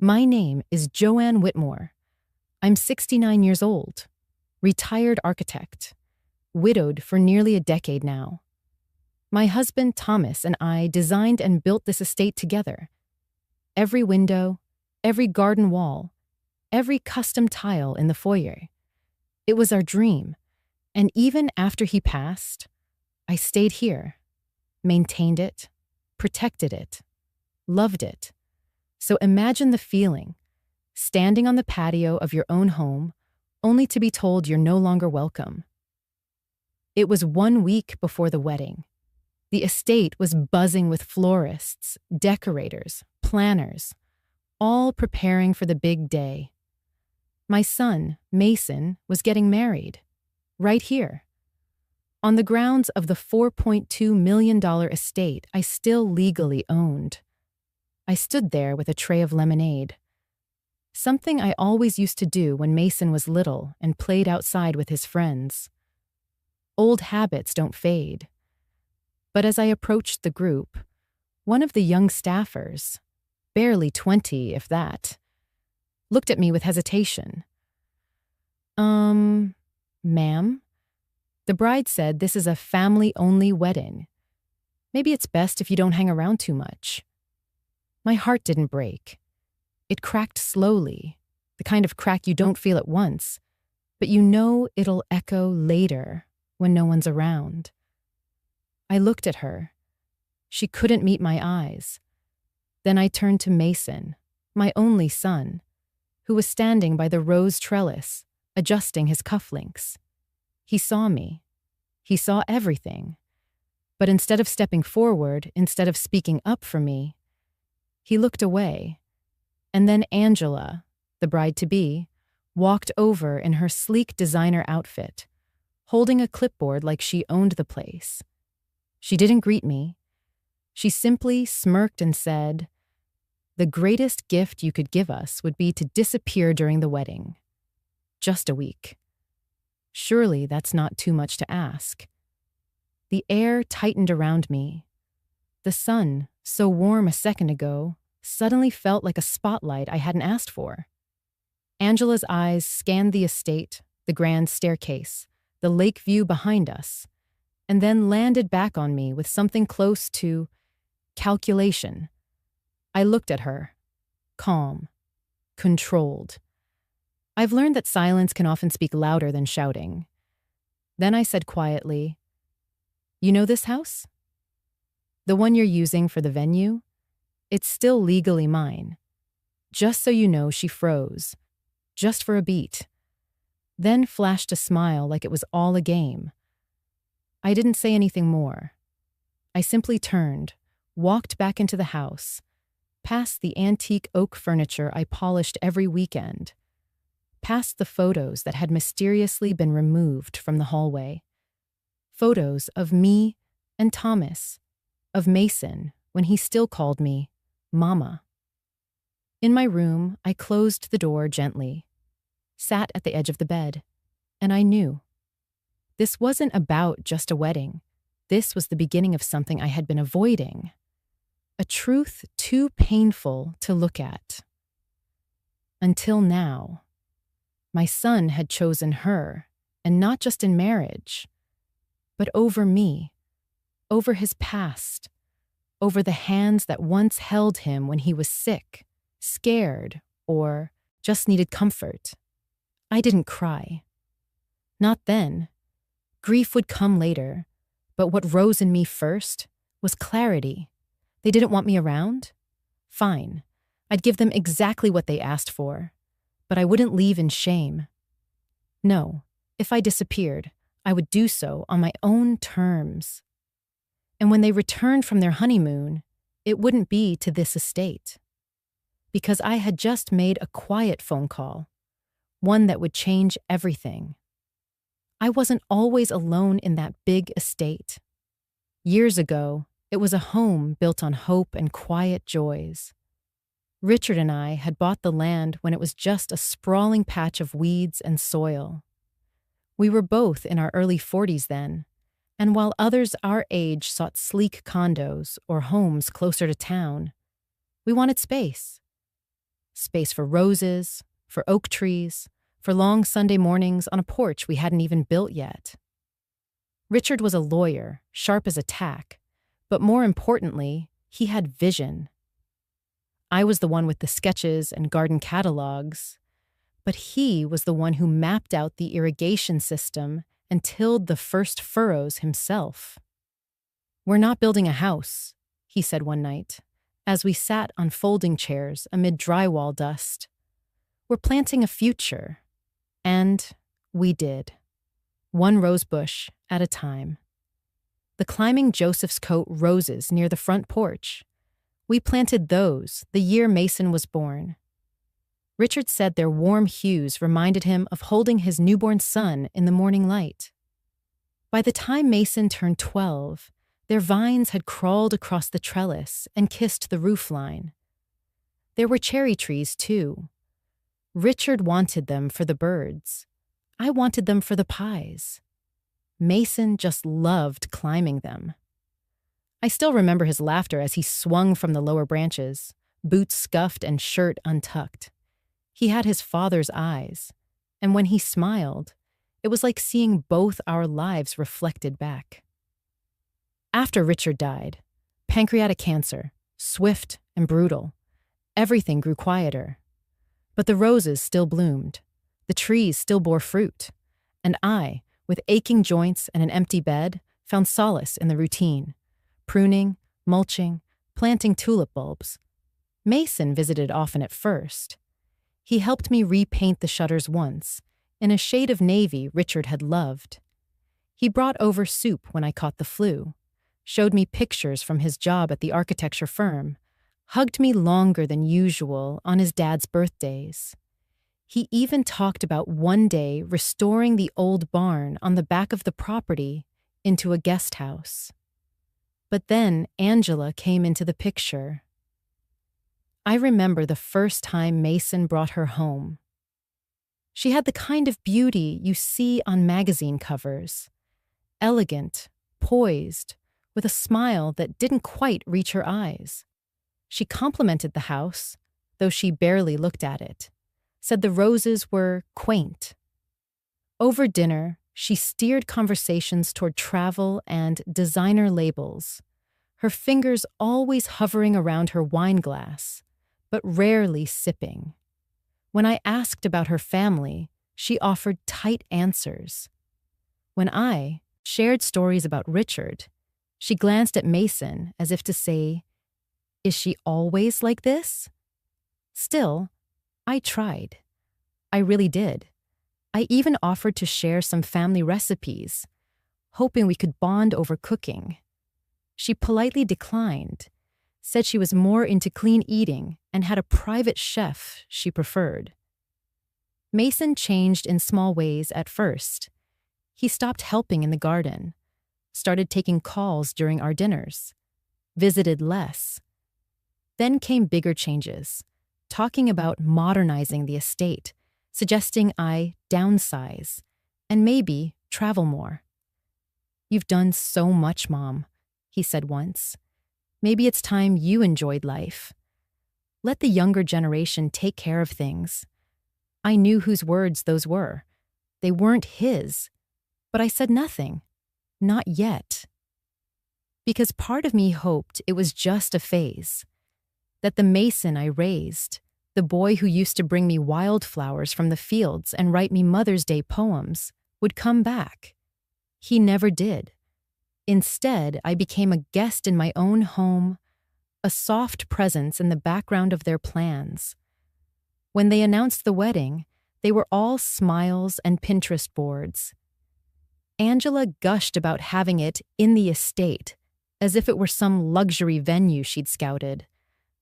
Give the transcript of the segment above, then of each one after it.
My name is Joanne Whitmore. I'm 69 years old, retired architect, widowed for nearly a decade now. My husband Thomas and I designed and built this estate together. Every window, every garden wall, every custom tile in the foyer. It was our dream, and even after he passed, I stayed here, maintained it, protected it, loved it. So imagine the feeling, standing on the patio of your own home, only to be told you're no longer welcome. It was 1 week before the wedding. The estate was buzzing with florists, decorators, planners, all preparing for the big day. My son, Mason, was getting married, right here. On the grounds of the $4.2 million estate I still legally owned. I stood there with a tray of lemonade. Something I always used to do when Mason was little and played outside with his friends. Old habits don't fade. But as I approached the group, one of the young staffers, barely 20 if that, looked at me with hesitation. Ma'am? The bride said this is a family-only wedding. Maybe it's best if you don't hang around too much. My heart didn't break. It cracked slowly, the kind of crack you don't feel at once, but you know it'll echo later when no one's around. I looked at her. She couldn't meet my eyes. Then I turned to Mason, my only son, who was standing by the rose trellis, adjusting his cufflinks. He saw me. He saw everything. But instead of stepping forward, instead of speaking up for me, he looked away. And then Angela, the bride-to-be, walked over in her sleek designer outfit, holding a clipboard like she owned the place. She didn't greet me. She simply smirked and said, "The greatest gift you could give us would be to disappear during the wedding. Just a week." Surely that's not too much to ask. The air tightened around me. The sun, so warm a second ago, suddenly felt like a spotlight I hadn't asked for. Angela's eyes scanned the estate, the grand staircase, the lake view behind us, and then landed back on me with something close to calculation. I looked at her, calm, controlled. I've learned that silence can often speak louder than shouting. Then I said quietly, "You know this house? The one you're using for the venue? It's still legally mine." Just so you know, she froze, just for a beat, then flashed a smile like it was all a game. I didn't say anything more. I simply turned, walked back into the house, past the antique oak furniture I polished every weekend, past the photos that had mysteriously been removed from the hallway. Photos of me and Thomas, of Mason when he still called me Mama. In my room, I closed the door gently, sat at the edge of the bed, and I knew. This wasn't about just a wedding. This was the beginning of something I had been avoiding. A truth too painful to look at. Until now. My son had chosen her, and not just in marriage, but over me, over his past, over the hands that once held him when he was sick, scared, or just needed comfort. I didn't cry. Not then. Grief would come later, but what rose in me first was clarity. They didn't want me around? Fine. I'd give them exactly what they asked for, but I wouldn't leave in shame. No, if I disappeared, I would do so on my own terms. And when they returned from their honeymoon, it wouldn't be to this estate. Because I had just made a quiet phone call, one that would change everything. I wasn't always alone in that big estate. Years ago, it was a home built on hope and quiet joys. Richard and I had bought the land when it was just a sprawling patch of weeds and soil. We were both in our early 40s then, and while others our age sought sleek condos or homes closer to town, we wanted space. Space for roses, for oak trees, for long Sunday mornings on a porch we hadn't even built yet. Richard was a lawyer, sharp as a tack, but more importantly, he had vision. I was the one with the sketches and garden catalogs, but he was the one who mapped out the irrigation system and tilled the first furrows himself. "We're not building a house," he said one night, as we sat on folding chairs amid drywall dust. "We're planting a future." And we did. One rose bush at a time. The climbing Joseph's coat roses near the front porch. We planted those the year Mason was born. Richard said their warm hues reminded him of holding his newborn son in the morning light. By the time Mason turned 12, their vines had crawled across the trellis and kissed the roofline. There were cherry trees, too. Richard wanted them for the birds. I wanted them for the pies. Mason just loved climbing them. I still remember his laughter as he swung from the lower branches, boots scuffed and shirt untucked. He had his father's eyes, and when he smiled, it was like seeing both our lives reflected back. After Richard died, pancreatic cancer, swift and brutal, everything grew quieter. But the roses still bloomed, the trees still bore fruit, and I, with aching joints and an empty bed, found solace in the routine, pruning, mulching, planting tulip bulbs. Mason visited often at first. He helped me repaint the shutters once, in a shade of navy Richard had loved. He brought over soup when I caught the flu, showed me pictures from his job at the architecture firm, hugged me longer than usual on his dad's birthdays. He even talked about one day restoring the old barn on the back of the property into a guest house. But then Angela came into the picture. I remember the first time Mason brought her home. She had the kind of beauty you see on magazine covers. Elegant, poised, with a smile that didn't quite reach her eyes. She complimented the house, though she barely looked at it, said the roses were quaint. Over dinner, she steered conversations toward travel and designer labels, her fingers always hovering around her wine glass, but rarely sipping. When I asked about her family, she offered tight answers. When I shared stories about Richard, she glanced at Mason as if to say, "Is she always like this?" Still, I tried. I really did. I even offered to share some family recipes, hoping we could bond over cooking. She politely declined, said she was more into clean eating and had a private chef she preferred. Mason changed in small ways at first. He stopped helping in the garden, started taking calls during our dinners, visited less. Then came bigger changes, talking about modernizing the estate, suggesting I downsize, and maybe travel more. "You've done so much, Mom," he said once. "Maybe it's time you enjoyed life. Let the younger generation take care of things." I knew whose words those were. They weren't his, but I said nothing. Not yet. Because part of me hoped it was just a phase, that the Mason I raised, the boy who used to bring me wildflowers from the fields and write me Mother's Day poems, would come back. He never did. Instead, I became a guest in my own home, a soft presence in the background of their plans. When they announced the wedding, they were all smiles and Pinterest boards. Angela gushed about having it in the estate, as if it were some luxury venue she'd scouted,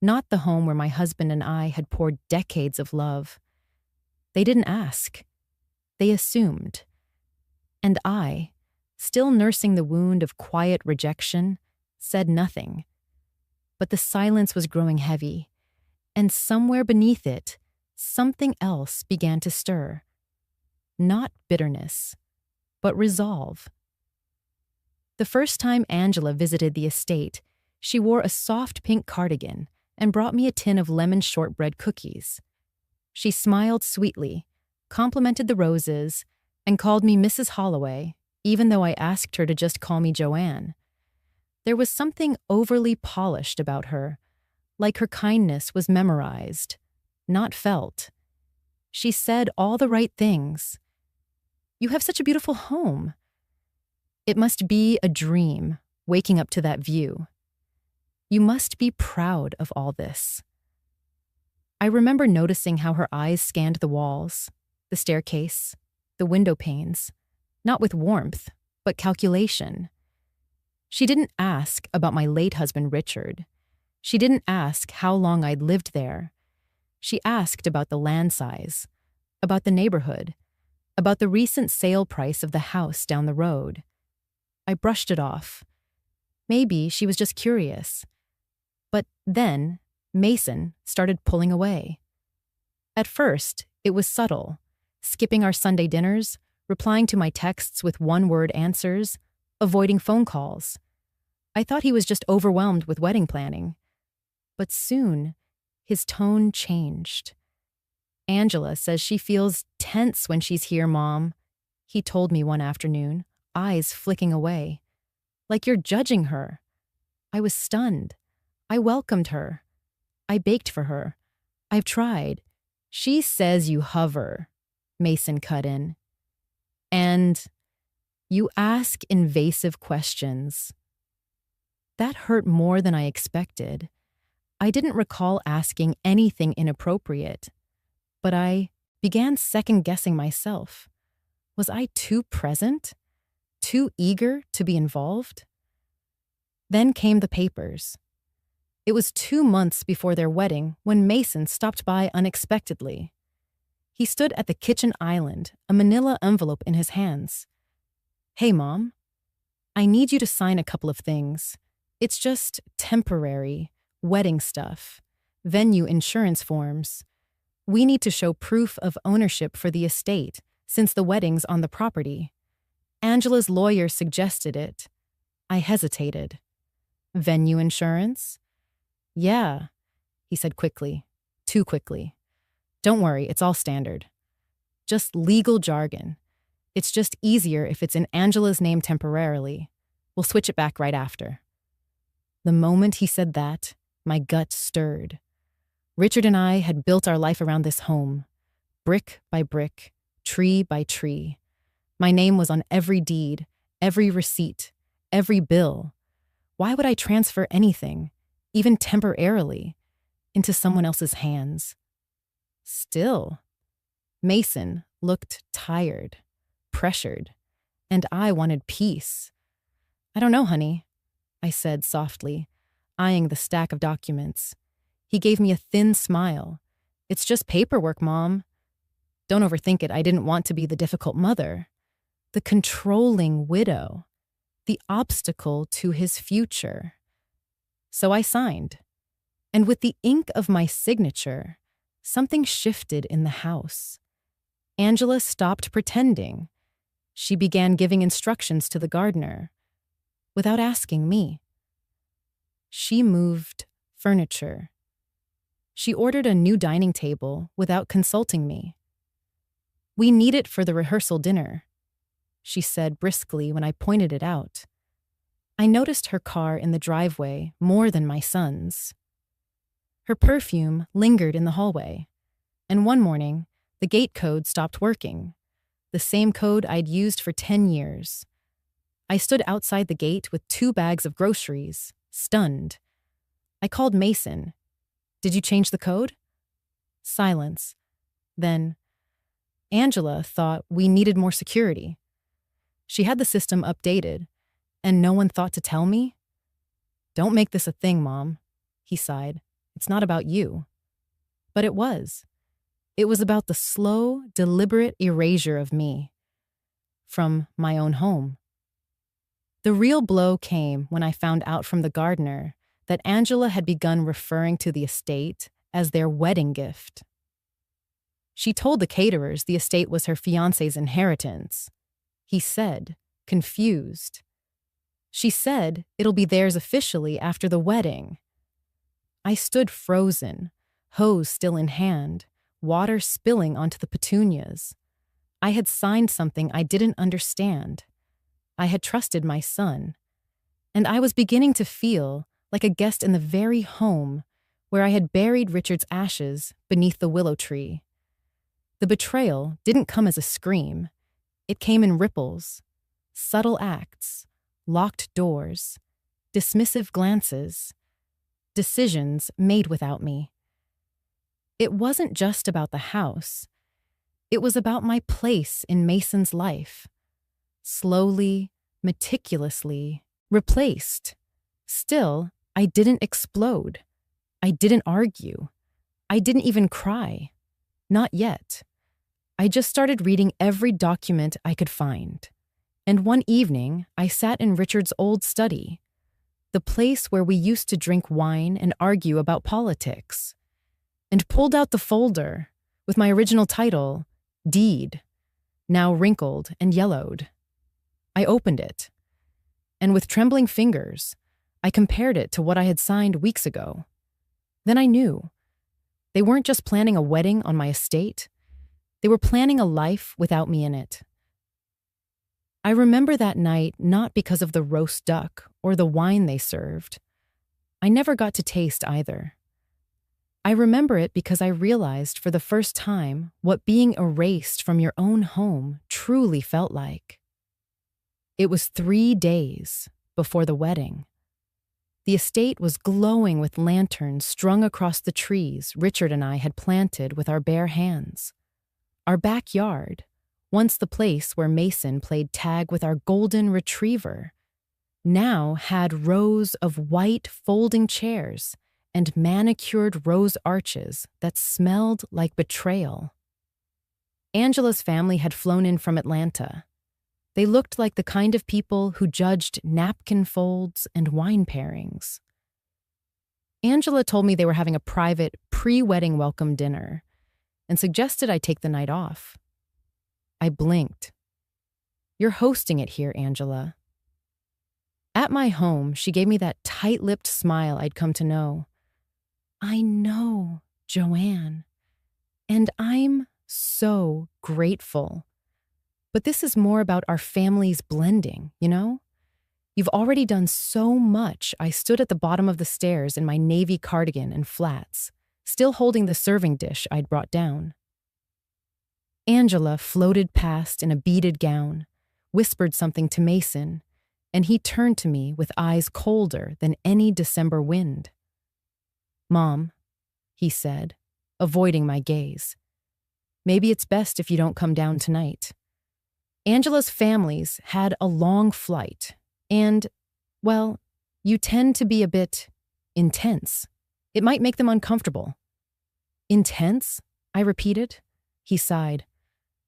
not the home where my husband and I had poured decades of love. They didn't ask. They assumed. And I, still nursing the wound of quiet rejection, said nothing. But the silence was growing heavy, and somewhere beneath it, something else began to stir. Not bitterness, but resolve. The first time Angela visited the estate, she wore a soft pink cardigan and brought me a tin of lemon shortbread cookies. She smiled sweetly, complimented the roses, and called me Mrs. Holloway, even though I asked her to just call me Joanne. There was something overly polished about her, like her kindness was memorized, not felt. She said all the right things. "You have such a beautiful home." It must be a dream, waking up to that view. "You must be proud of all this." I remember noticing how her eyes scanned the walls, the staircase, the window panes, not with warmth, but calculation. She didn't ask about my late husband, Richard. She didn't ask how long I'd lived there. She asked about the land size, about the neighborhood, about the recent sale price of the house down the road. I brushed it off. Maybe she was just curious. But then, Mason started pulling away. At first, it was subtle, skipping our Sunday dinners, replying to my texts with one-word answers, avoiding phone calls. I thought he was just overwhelmed with wedding planning. But soon, his tone changed. "Angela says she feels tense when she's here, Mom," he told me one afternoon, eyes flicking away. "Like you're judging her." I was stunned. I welcomed her. I baked for her. I've tried. "She says you hover," Mason cut in. "And you ask invasive questions." That hurt more than I expected. I didn't recall asking anything inappropriate, but I began second-guessing myself. Was I too present? Too eager to be involved? Then came the papers. It was 2 months before their wedding when Mason stopped by unexpectedly. He stood at the kitchen island, a manila envelope in his hands. "Hey, Mom, I need you to sign a couple of things. It's just temporary, wedding stuff, venue insurance forms. We need to show proof of ownership for the estate since the wedding's on the property. Angela's lawyer suggested it." I hesitated. "Venue insurance?" "Yeah," he said quickly, too quickly. "Don't worry, it's all standard. Just legal jargon. It's just easier if it's in Angela's name temporarily. We'll switch it back right after." The moment he said that, my gut stirred. Richard and I had built our life around this home, brick by brick, tree by tree. My name was on every deed, every receipt, every bill. Why would I transfer anything, even temporarily, into someone else's hands? Still, Mason looked tired, pressured, and I wanted peace. "I don't know, honey," I said softly, eyeing the stack of documents. He gave me a thin smile. "It's just paperwork, Mom." Don't overthink it. I didn't want to be the difficult mother, the controlling widow, the obstacle to his future. So I signed. And with the ink of my signature, something shifted in the house. Angela stopped pretending. She began giving instructions to the gardener, without asking me. She moved furniture. She ordered a new dining table without consulting me. "We need it for the rehearsal dinner," she said briskly when I pointed it out. I noticed her car in the driveway more than my son's. Her perfume lingered in the hallway, and one morning, the gate code stopped working, the same code I'd used for 10 years. I stood outside the gate with 2 bags of groceries, stunned. I called Mason. "Did you change the code?" Silence. Then, "Angela thought we needed more security. She had the system updated, and no one thought to tell me?" "Don't make this a thing, Mom," he sighed. "It's not about you." But it was. It was about the slow, deliberate erasure of me from my own home. The real blow came when I found out from the gardener that Angela had begun referring to the estate as their wedding gift. She told the caterers the estate was her fiancé's inheritance. He said, confused. She said it'll be theirs officially after the wedding. I stood frozen, hose still in hand, water spilling onto the petunias. I had signed something I didn't understand. I had trusted my son. And I was beginning to feel like a guest in the very home where I had buried Richard's ashes beneath the willow tree. The betrayal didn't come as a scream. It came in ripples, subtle acts, locked doors, dismissive glances, decisions made without me. It wasn't just about the house. It was about my place in Mason's life. Slowly, meticulously, replaced. Still, I didn't explode. I didn't argue. I didn't even cry. Not yet. I just started reading every document I could find. And one evening, I sat in Richard's old study, the place where we used to drink wine and argue about politics, and pulled out the folder with my original title, Deed, now wrinkled and yellowed. I opened it, and with trembling fingers, I compared it to what I had signed weeks ago. Then I knew. They weren't just planning a wedding on my estate. They were planning a life without me in it. I remember that night not because of the roast duck or the wine they served. I never got to taste either. I remember it because I realized for the first time what being erased from your own home truly felt like. It was 3 days before the wedding. The estate was glowing with lanterns strung across the trees Richard and I had planted with our bare hands. Our backyard, once the place where Mason played tag with our golden retriever, now had rows of white folding chairs and manicured rose arches that smelled like betrayal. Angela's family had flown in from Atlanta. They looked like the kind of people who judged napkin folds and wine pairings. Angela told me they were having a private pre-wedding welcome dinner and suggested I take the night off. I blinked. "You're hosting it here, Angela." At my home, she gave me that tight-lipped smile I'd come to know. "I know, Joanne, and I'm so grateful. But this is more about our families blending, you know? You've already done so much." I stood at the bottom of the stairs in my navy cardigan and flats, still holding the serving dish I'd brought down. Angela floated past in a beaded gown, whispered something to Mason, and he turned to me with eyes colder than any December wind. "Mom," he said, avoiding my gaze, "maybe it's best if you don't come down tonight." Angela's families had a long flight, and, well, you tend to be a bit intense. It might make them uncomfortable. "Intense?" I repeated. He sighed.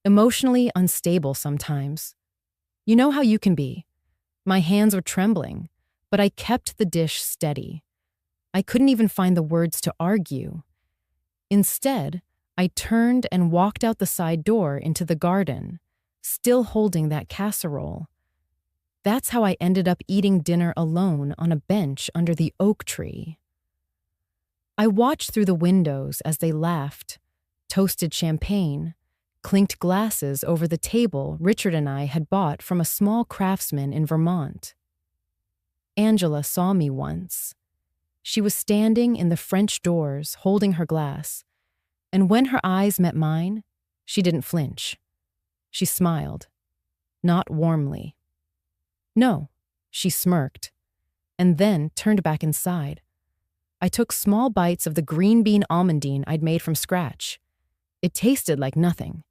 "Emotionally unstable sometimes. You know how you can be." My hands were trembling, but I kept the dish steady. I couldn't even find the words to argue. Instead, I turned and walked out the side door into the garden, still holding that casserole. That's how I ended up eating dinner alone on a bench under the oak tree. I watched through the windows as they laughed, toasted champagne, clinked glasses over the table Richard and I had bought from a small craftsman in Vermont. Angela saw me once. She was standing in the French doors holding her glass, and when her eyes met mine, she didn't flinch. She smiled, not warmly. No, she smirked, and then turned back inside. I took small bites of the green bean almondine I'd made from scratch. It tasted like nothing,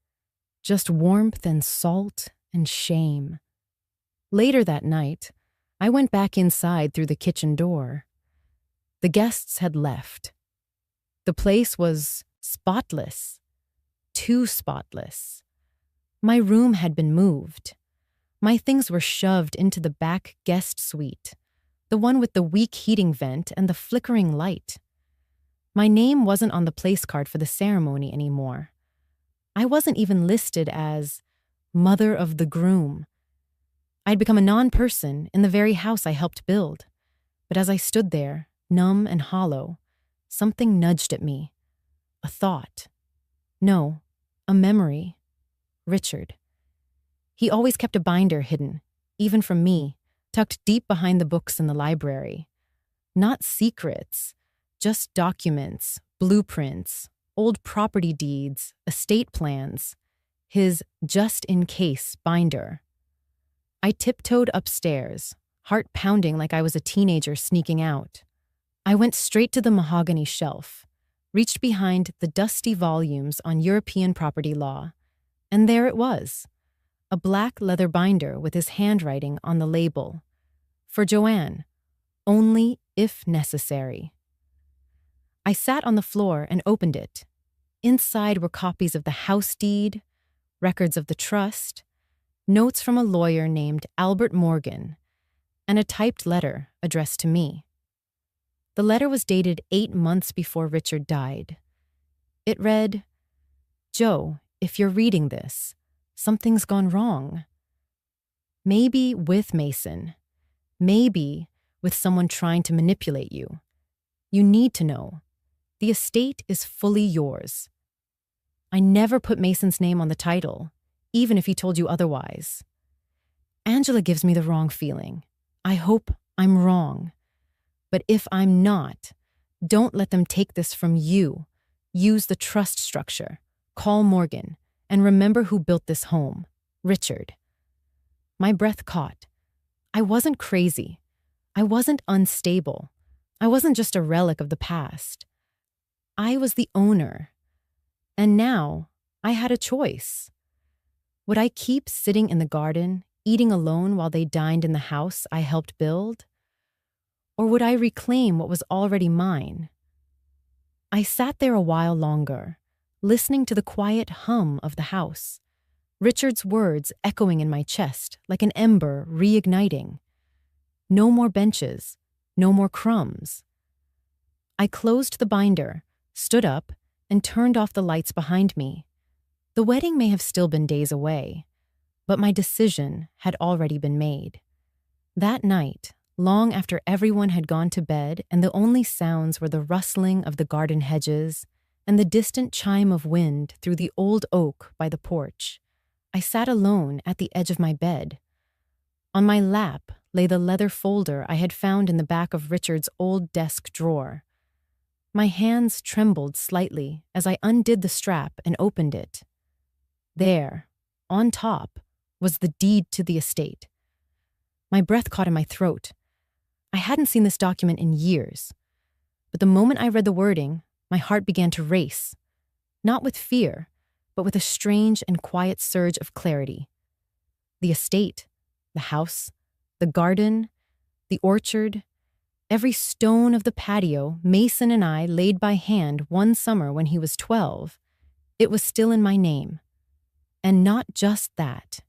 just warmth and salt and shame. Later that night, I went back inside through the kitchen door. The guests had left. The place was spotless, too spotless. My room had been moved. My things were shoved into the back guest suite, the one with the weak heating vent and the flickering light. My name wasn't on the place card for the ceremony anymore. I wasn't even listed as mother of the groom. I'd become a non-person in the very house I helped build. But as I stood there, numb and hollow, something nudged at me. A thought. No, a memory. Richard. He always kept a binder hidden, even from me, tucked deep behind the books in the library. Not secrets, just documents, blueprints, old property deeds, estate plans. His just-in-case binder. I tiptoed upstairs, heart pounding like I was a teenager sneaking out. I went straight to the mahogany shelf, reached behind the dusty volumes on European property law, and there it was, a black leather binder with his handwriting on the label. For Joanne, only if necessary. I sat on the floor and opened it. Inside were copies of the house deed, records of the trust, notes from a lawyer named Albert Morgan, and a typed letter addressed to me. The letter was dated 8 months before Richard died. It read, "Joe, if you're reading this, something's gone wrong. Maybe with Mason. Maybe with someone trying to manipulate you. You need to know. The estate is fully yours. I never put Mason's name on the title, even if he told you otherwise. Angela gives me the wrong feeling. I hope I'm wrong. But if I'm not, don't let them take this from you. Use the trust structure. Call Morgan. And remember who built this home. Richard." My breath caught. I wasn't crazy. I wasn't unstable. I wasn't just a relic of the past. I was the owner. And now I had a choice. Would I keep sitting in the garden, eating alone while they dined in the house I helped build? Or would I reclaim what was already mine? I sat there a while longer, listening to the quiet hum of the house, Richard's words echoing in my chest like an ember reigniting. No more benches, no more crumbs. I closed the binder, stood up, and turned off the lights behind me. The wedding may have still been days away, but my decision had already been made. That night, long after everyone had gone to bed and the only sounds were the rustling of the garden hedges and the distant chime of wind through the old oak by the porch, I sat alone at the edge of my bed. On my lap lay the leather folder I had found in the back of Richard's old desk drawer. My hands trembled slightly as I undid the strap and opened it. There, on top, was the deed to the estate. My breath caught in my throat. I hadn't seen this document in years, but the moment I read the wording, my heart began to race, not with fear, but with a strange and quiet surge of clarity. The estate, the house, the garden, the orchard, every stone of the patio Mason and I laid by hand one summer when he was 12, it was still in my name. And not just that.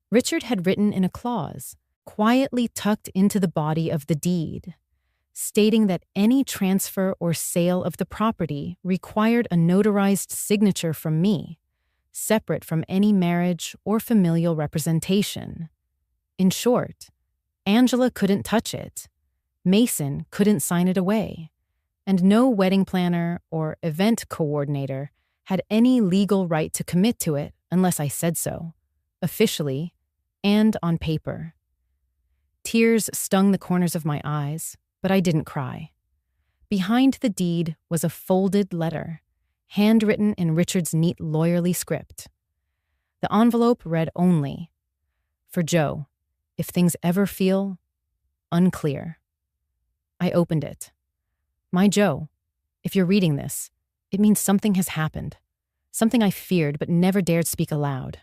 Richard had written in a clause, quietly tucked into the body of the deed, stating that any transfer or sale of the property required a notarized signature from me, separate from any marriage or familial representation. In short, Angela couldn't touch it, Mason couldn't sign it away, and no wedding planner or event coordinator had any legal right to commit to it unless I said so, officially and on paper. Tears stung the corners of my eyes, but I didn't cry. Behind the deed was a folded letter, handwritten in Richard's neat lawyerly script. The envelope read only, "For Joe, if things ever feel unclear." I opened it. "My Joe, if you're reading this, it means something has happened. Something I feared but never dared speak aloud.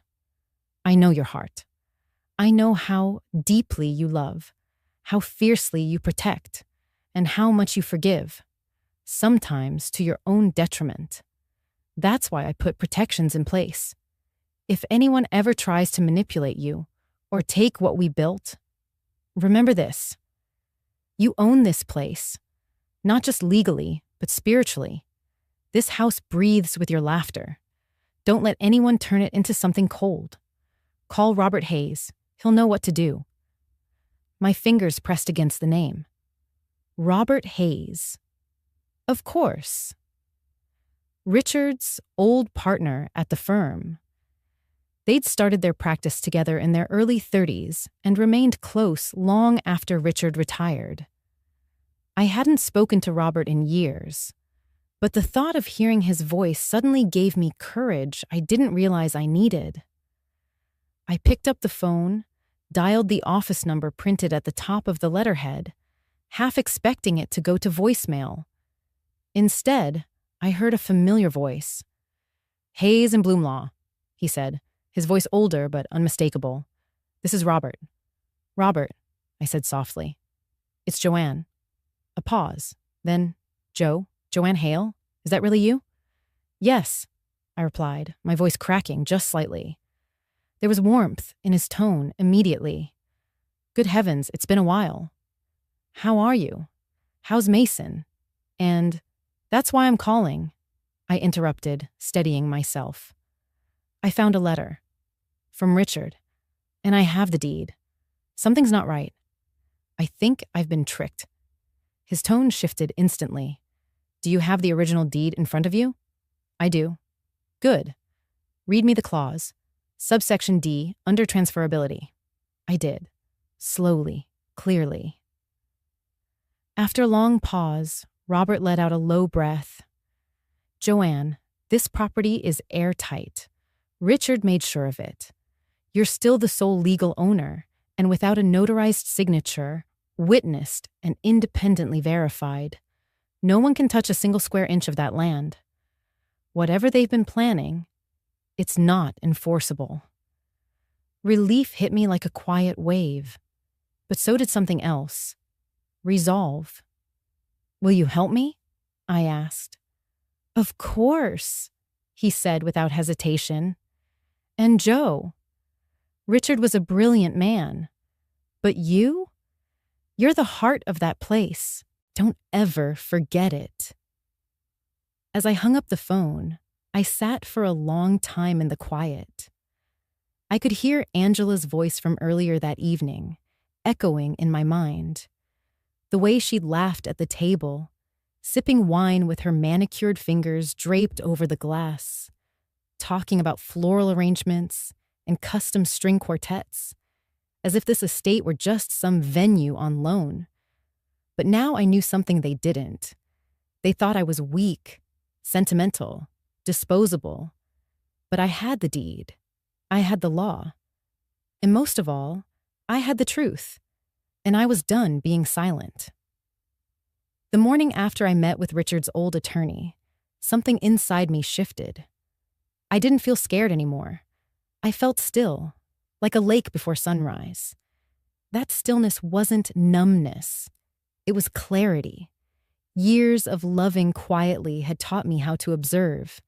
I know your heart. I know how deeply you love, how fiercely you protect, and how much you forgive, sometimes to your own detriment. That's why I put protections in place. If anyone ever tries to manipulate you or take what we built, remember this. You own this place, not just legally, but spiritually. This house breathes with your laughter. Don't let anyone turn it into something cold. Call Robert Hayes. He'll know what to do." My fingers pressed against the name. Robert Hayes. Of course. Richard's old partner at the firm. They'd started their practice together in their early 30s and remained close long after Richard retired. I hadn't spoken to Robert in years, but the thought of hearing his voice suddenly gave me courage I didn't realize I needed. I picked up the phone, dialed the office number printed at the top of the letterhead, half expecting it to go to voicemail. Instead, I heard a familiar voice. "Hayes and Bloomlaw," he said, his voice older but unmistakable. "This is Robert." "Robert," I said softly. "It's Joanne." A pause. Then, Joanne Hale? Is that really you?" "Yes," I replied, my voice cracking just slightly. There was warmth in his tone immediately. "Good heavens, it's been a while. How are you? How's Mason? And that's why I'm calling," I interrupted, steadying myself. "I found a letter. From Richard. And I have the deed. Something's not right. I think I've been tricked." His tone shifted instantly. "Do you have the original deed in front of you?" "I do." "Good. Read me the clause. Subsection D, under transferability." I did. Slowly, clearly. After a long pause, Robert let out a low breath. "Joanne, this property is airtight. Richard made sure of it. You're still the sole legal owner, and without a notarized signature, witnessed and independently verified, no one can touch a single square inch of that land. Whatever they've been planning, it's not enforceable." Relief hit me like a quiet wave, but so did something else. Resolve. "Will you help me?" I asked. "Of course," he said without hesitation. "And Joe, Richard was a brilliant man. But you're the heart of that place. Don't ever forget it." As I hung up the phone, I sat for a long time in the quiet. I could hear Angela's voice from earlier that evening, echoing in my mind. The way she'd laughed at the table, sipping wine with her manicured fingers draped over the glass, talking about floral arrangements and custom string quartets, as if this estate were just some venue on loan. But now I knew something they didn't. They thought I was weak, sentimental, disposable. But I had the deed. I had the law. And most of all, I had the truth. And I was done being silent. The morning after I met with Richard's old attorney, something inside me shifted. I didn't feel scared anymore. I felt still, like a lake before sunrise. That stillness wasn't numbness. It was clarity. Years of loving quietly had taught me how to observe.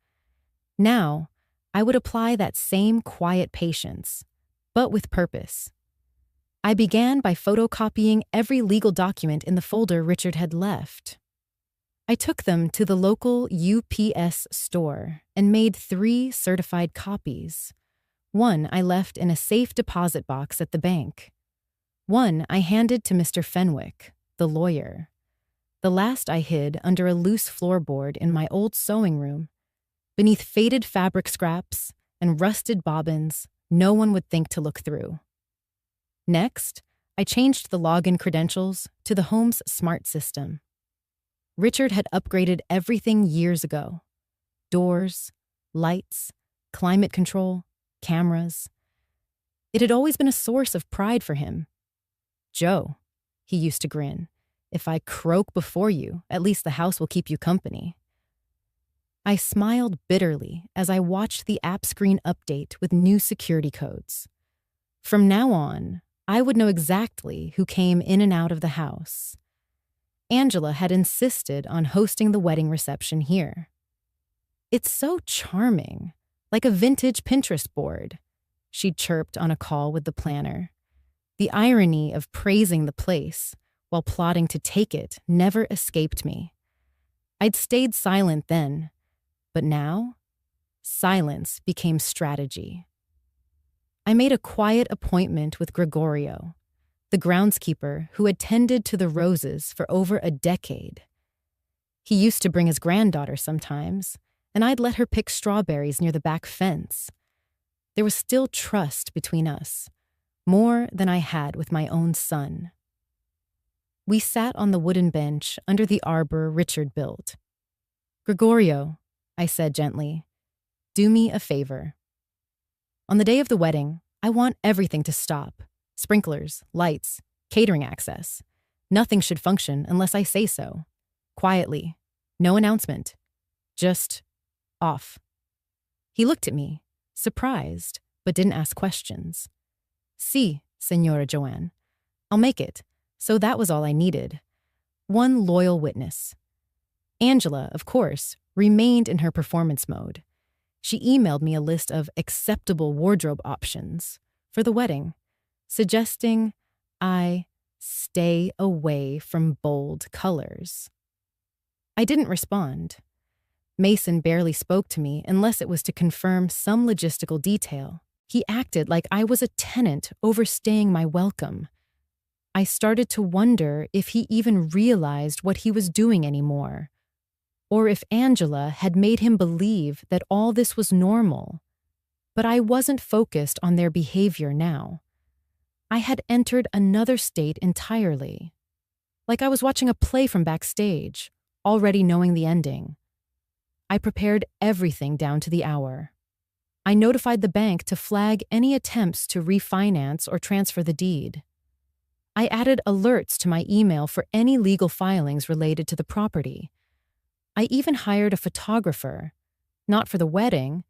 Now, I would apply that same quiet patience, but with purpose. I began by photocopying every legal document in the folder Richard had left. I took them to the local UPS store and made 3 certified copies. One I left in a safe deposit box at the bank. One I handed to Mr. Fenwick, the lawyer. The last I hid under a loose floorboard in my old sewing room, beneath faded fabric scraps and rusted bobbins no one would think to look through. Next, I changed the login credentials to the home's smart system. Richard had upgraded everything years ago. Doors, lights, climate control, cameras. It had always been a source of pride for him. "Joe," he used to grin, "if I croak before you, at least the house will keep you company." I smiled bitterly as I watched the app screen update with new security codes. From now on, I would know exactly who came in and out of the house. Angela had insisted on hosting the wedding reception here. "It's so charming, like a vintage Pinterest board," she chirped on a call with the planner. The irony of praising the place while plotting to take it never escaped me. I'd stayed silent then, but now, silence became strategy. I made a quiet appointment with Gregorio, the groundskeeper who had tended to the roses for over a decade. He used to bring his granddaughter sometimes, and I'd let her pick strawberries near the back fence. There was still trust between us, more than I had with my own son. We sat on the wooden bench under the arbor Richard built. "Gregorio," I said gently, "do me a favor. On the day of the wedding, I want everything to stop. Sprinklers, lights, catering access. Nothing should function unless I say so. Quietly. No announcement. Just off." He looked at me, surprised, but didn't ask questions. "Si, Senora Joanne. I'll make it." So that was all I needed. One loyal witness. Angela, of course, remained in her performance mode. She emailed me a list of acceptable wardrobe options for the wedding, suggesting I stay away from bold colors. I didn't respond. Mason barely spoke to me unless it was to confirm some logistical detail. He acted like I was a tenant overstaying my welcome. I started to wonder if he even realized what he was doing anymore, or if Angela had made him believe that all this was normal. But I wasn't focused on their behavior now. I had entered another state entirely, like I was watching a play from backstage, already knowing the ending. I prepared everything down to the hour. I notified the bank to flag any attempts to refinance or transfer the deed. I added alerts to my email for any legal filings related to the property. I even hired a photographer, not for the wedding,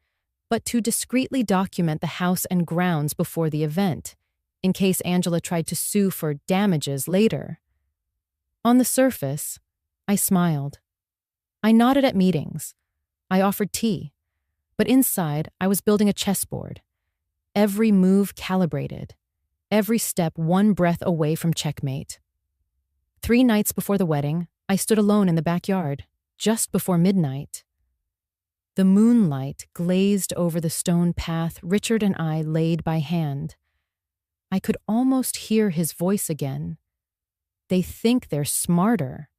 but to discreetly document the house and grounds before the event, in case Angela tried to sue for damages later. On the surface, I smiled. I nodded at meetings. I offered tea. But inside, I was building a chessboard. Every move calibrated. Every step one breath away from checkmate. 3 nights before the wedding, I stood alone in the backyard, just before midnight. The moonlight glazed over the stone path Richard and I laid by hand. I could almost hear his voice again. "They think they're smarter."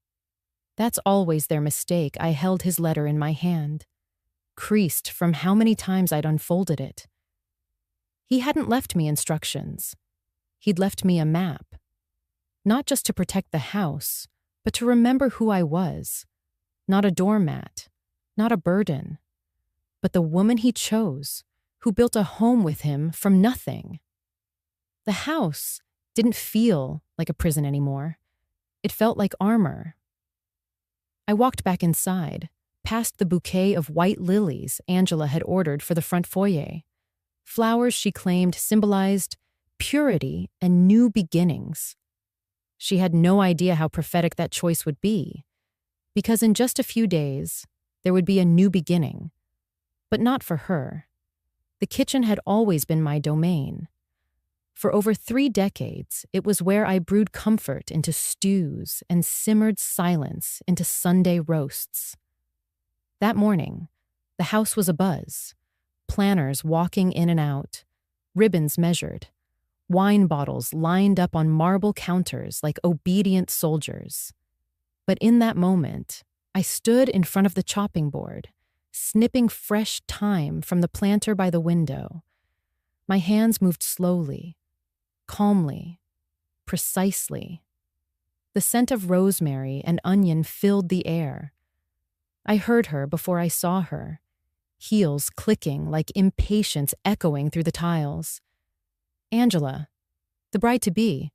That's always their mistake. I held his letter in my hand, creased from how many times I'd unfolded it. He hadn't left me instructions. He'd left me a map. Not just to protect the house, but to remember who I was. Not a doormat, not a burden, but the woman he chose, who built a home with him from nothing. The house didn't feel like a prison anymore. It felt like armor. I walked back inside, past the bouquet of white lilies Angela had ordered for the front foyer. Flowers she claimed symbolized purity and new beginnings. She had no idea how prophetic that choice would be, because in just a few days, there would be a new beginning. But not for her. The kitchen had always been my domain. For over 3 decades, it was where I brewed comfort into stews and simmered silence into Sunday roasts. That morning, the house was abuzz. Planners walking in and out, ribbons measured, wine bottles lined up on marble counters like obedient soldiers. But in that moment, I stood in front of the chopping board, snipping fresh thyme from the planter by the window. My hands moved slowly, calmly, precisely. The scent of rosemary and onion filled the air. I heard her before I saw her, heels clicking like impatience echoing through the tiles. Angela, the bride-to-be.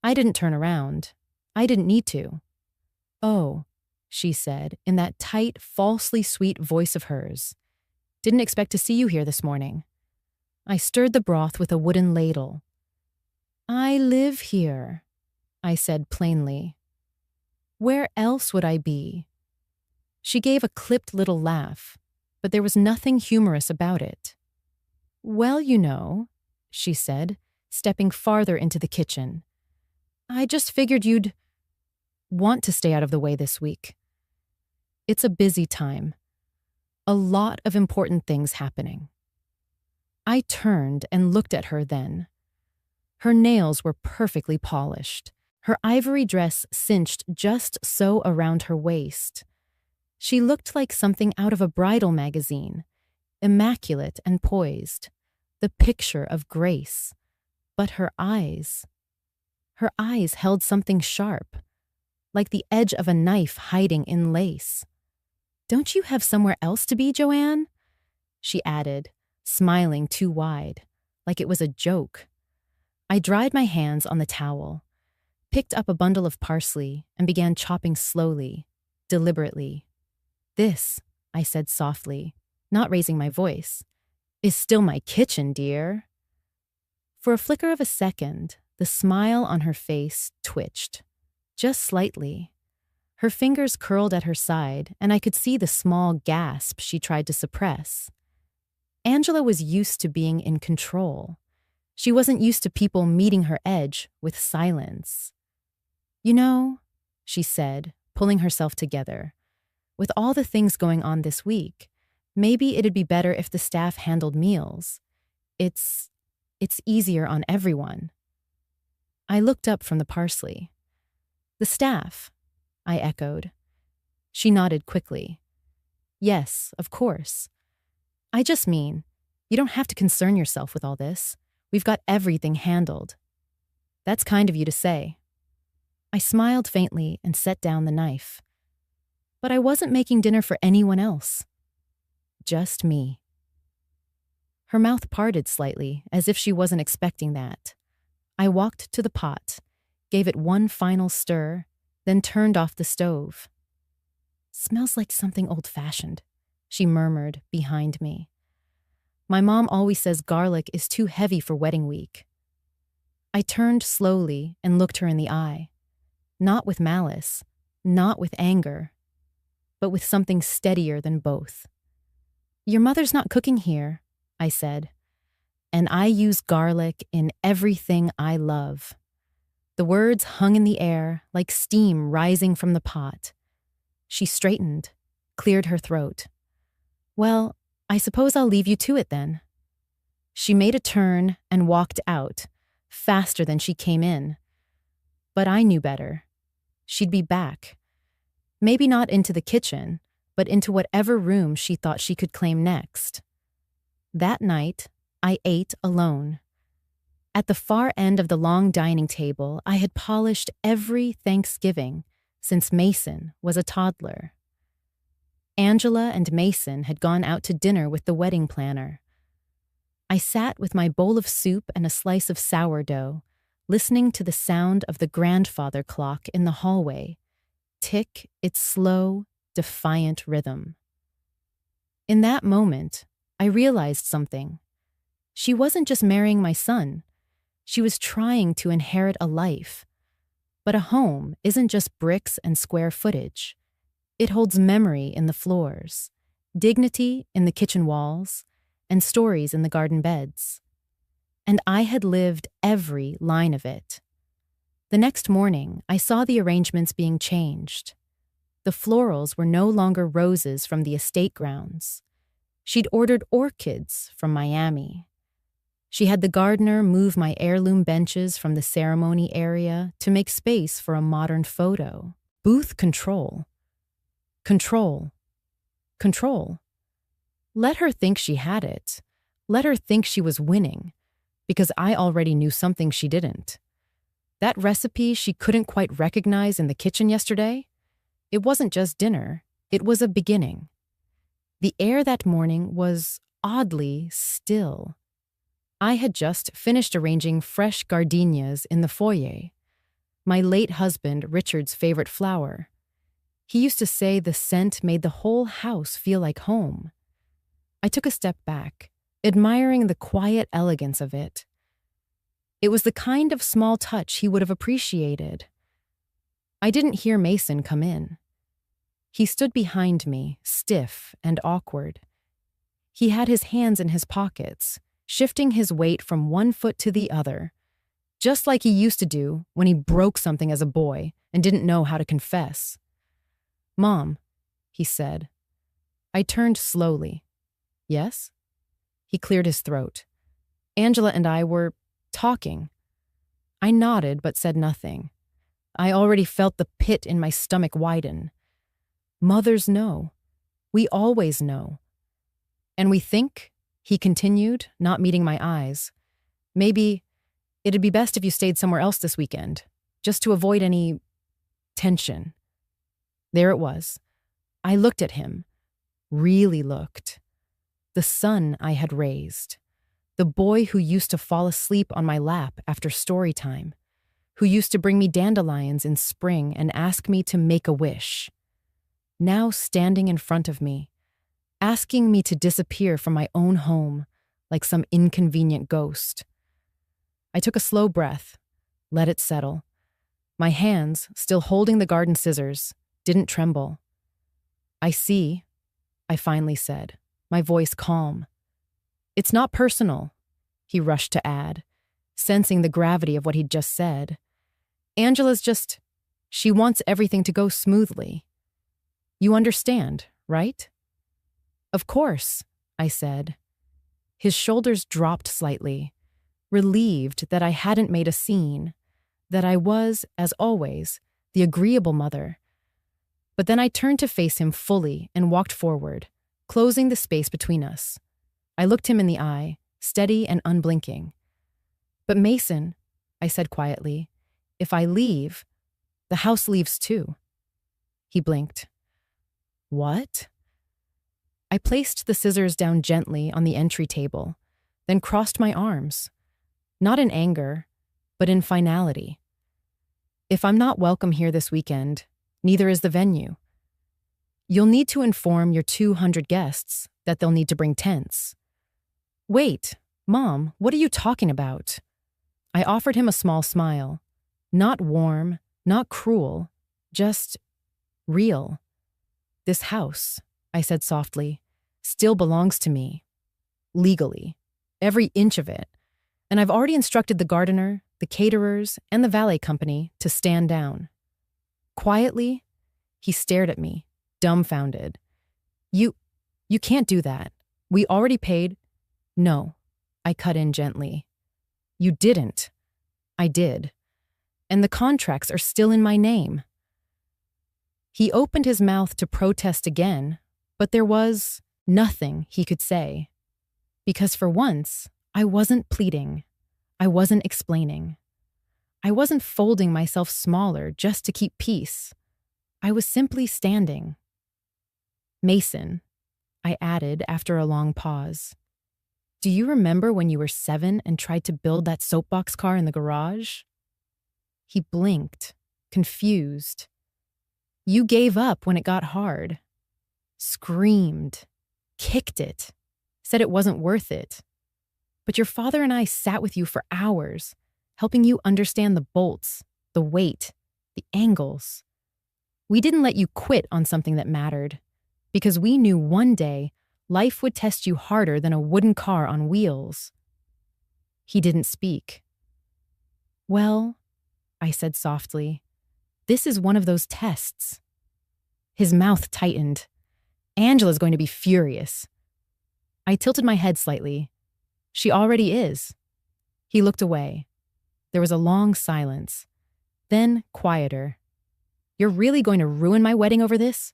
I didn't turn around. I didn't need to. "Oh," she said in that tight, falsely sweet voice of hers. "Didn't expect to see you here this morning." I stirred the broth with a wooden ladle. "I live here," I said plainly. "Where else would I be?" She gave a clipped little laugh, but there was nothing humorous about it. "Well, you know," she said, stepping farther into the kitchen. "I just figured you'd want to stay out of the way this week. It's a busy time. A lot of important things happening." I turned and looked at her then. Her nails were perfectly polished, her ivory dress cinched just so around her waist. She looked like something out of a bridal magazine, immaculate and poised, the picture of grace. But her eyes held something sharp, like the edge of a knife hiding in lace. "Don't you have somewhere else to be, Joanne?" she added, smiling too wide, like it was a joke. I dried my hands on the towel, picked up a bundle of parsley, and began chopping slowly, deliberately. "This," I said softly, not raising my voice, "is still my kitchen, dear." For a flicker of a second, the smile on her face twitched, just slightly. Her fingers curled at her side, and I could see the small gasp she tried to suppress. Angela was used to being in control. She wasn't used to people meeting her edge with silence. "You know," she said, pulling herself together, "with all the things going on this week, maybe it'd be better if the staff handled meals. It's easier on everyone." I looked up from the parsley. "The staff," I echoed. She nodded quickly. "Yes, of course. I just mean, you don't have to concern yourself with all this. We've got everything handled." "That's kind of you to say." I smiled faintly and set down the knife. But I wasn't making dinner for anyone else. Just me. Her mouth parted slightly, as if she wasn't expecting that. I walked to the pot, gave it one final stir, then turned off the stove. "Smells like something old-fashioned," she murmured behind me. "My mom always says garlic is too heavy for wedding week." I turned slowly and looked her in the eye. Not with malice, not with anger, but with something steadier than both. "Your mother's not cooking here," I said, "and I use garlic in everything I love." The words hung in the air like steam rising from the pot. She straightened, cleared her throat. "Well, I suppose I'll leave you to it then." She made a turn and walked out, faster than she came in. But I knew better. She'd be back. Maybe not into the kitchen, but into whatever room she thought she could claim next. That night, I ate alone. At the far end of the long dining table, I had polished every Thanksgiving since Mason was a toddler. Angela and Mason had gone out to dinner with the wedding planner. I sat with my bowl of soup and a slice of sourdough, listening to the sound of the grandfather clock in the hallway tick its slow, defiant rhythm. In that moment, I realized something. She wasn't just marrying my son. She was trying to inherit a life. But a home isn't just bricks and square footage. It holds memory in the floors, dignity in the kitchen walls, and stories in the garden beds. And I had lived every line of it. The next morning, I saw the arrangements being changed. The florals were no longer roses from the estate grounds. She'd ordered orchids from Miami. She had the gardener move my heirloom benches from the ceremony area to make space for a modern photo. Booth control. Control. Control. Let her think she had it. Let her think she was winning, because I already knew something she didn't. That recipe she couldn't quite recognize in the kitchen yesterday, it wasn't just dinner, it was a beginning. The air that morning was oddly still. I had just finished arranging fresh gardenias in the foyer, my late husband Richard's favorite flower. He used to say the scent made the whole house feel like home. I took a step back, admiring the quiet elegance of it. It was the kind of small touch he would have appreciated. I didn't hear Mason come in. He stood behind me, stiff and awkward. He had his hands in his pockets, shifting his weight from one foot to the other, just like he used to do when he broke something as a boy and didn't know how to confess. "Mom," he said. I turned slowly. "Yes?" He cleared his throat. "Angela and I were talking." I nodded but said nothing. I already felt the pit in my stomach widen. Mothers know. We always know. And we think, he continued, not meeting my eyes, maybe it'd be best if you stayed somewhere else this weekend, just to avoid any tension. There it was. I looked at him, really looked. The son I had raised. The boy who used to fall asleep on my lap after story time, who used to bring me dandelions in spring and ask me to make a wish. Now standing in front of me, asking me to disappear from my own home like some inconvenient ghost. I took a slow breath, let it settle. My hands, still holding the garden scissors, didn't tremble. I see, I finally said, my voice calm. It's not personal, he rushed to add, sensing the gravity of what he'd just said. She wants everything to go smoothly. You understand, right? Of course, I said. His shoulders dropped slightly, relieved that I hadn't made a scene, that I was, as always, the agreeable mother. But then I turned to face him fully and walked forward, closing the space between us. I looked him in the eye, steady and unblinking. But Mason, I said quietly, if I leave, the house leaves too. He blinked. What? I placed the scissors down gently on the entry table, then crossed my arms, not in anger, but in finality. If I'm not welcome here this weekend, neither is the venue. You'll need to inform your 200 guests that they'll need to bring tents. Wait, Mom, what are you talking about? I offered him a small smile. Not warm, not cruel, just real. This house, I said softly, still belongs to me. Legally. Every inch of it. And I've already instructed the gardener, the caterers, and the valet company to stand down. Quietly, he stared at me, dumbfounded. You can't do that. We already paid. No, I cut in gently. You didn't. I did. And the contracts are still in my name. He opened his mouth to protest again, but there was nothing he could say. Because for once, I wasn't pleading. I wasn't explaining. I wasn't folding myself smaller just to keep peace. I was simply standing. Mason, I added after a long pause. Do you remember when you were 7 and tried to build that soapbox car in the garage? He blinked, confused. You gave up when it got hard. Screamed. Kicked it. Said it wasn't worth it. But your father and I sat with you for hours, helping you understand the bolts, the weight, the angles. We didn't let you quit on something that mattered, because we knew one day life would test you harder than a wooden car on wheels. He didn't speak. Well, I said softly, this is one of those tests. His mouth tightened. Angela's going to be furious. I tilted my head slightly. She already is. He looked away. There was a long silence. Then quieter. You're really going to ruin my wedding over this?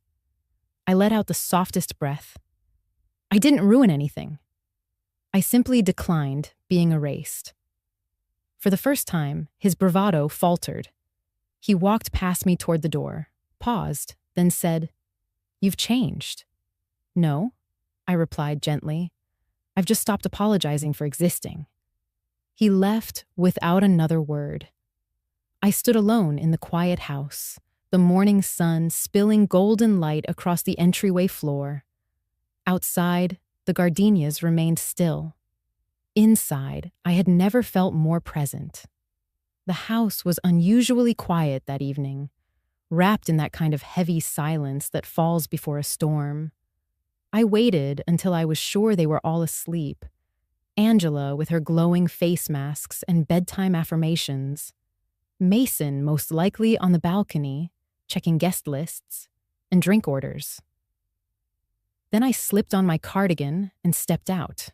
I let out the softest breath. I didn't ruin anything. I simply declined being erased. For the first time, his bravado faltered. He walked past me toward the door, paused, then said, You've changed. No, I replied gently. I've just stopped apologizing for existing. He left without another word. I stood alone in the quiet house, the morning sun spilling golden light across the entryway floor. Outside, the gardenias remained still. Inside, I had never felt more present. The house was unusually quiet that evening, wrapped in that kind of heavy silence that falls before a storm. I waited until I was sure they were all asleep. Angela with her glowing face masks and bedtime affirmations. Mason most likely on the balcony, checking guest lists and drink orders. Then I slipped on my cardigan and stepped out.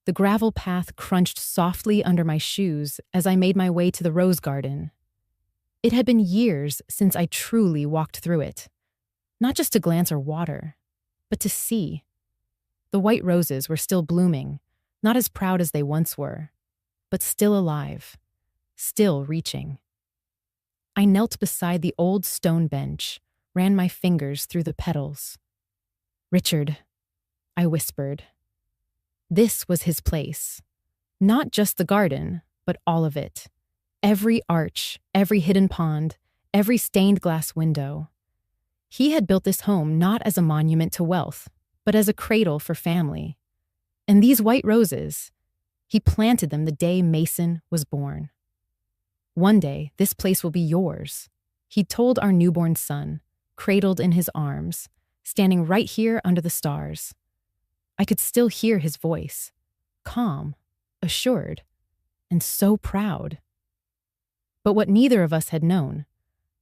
The gravel path crunched softly under my shoes as I made my way to the rose garden. It had been years since I truly walked through it. Not just to glance or water, but to see. The white roses were still blooming, not as proud as they once were, but still alive, still reaching. I knelt beside the old stone bench, ran my fingers through the petals. "Richard," I whispered. This was his place. Not just the garden, but all of it. Every arch, every hidden pond, every stained glass window. He had built this home not as a monument to wealth, but as a cradle for family. And these white roses, he planted them the day Mason was born. "One day, this place will be yours," he told our newborn son, cradled in his arms, standing right here under the stars. I could still hear his voice, calm, assured, and so proud. But what neither of us had known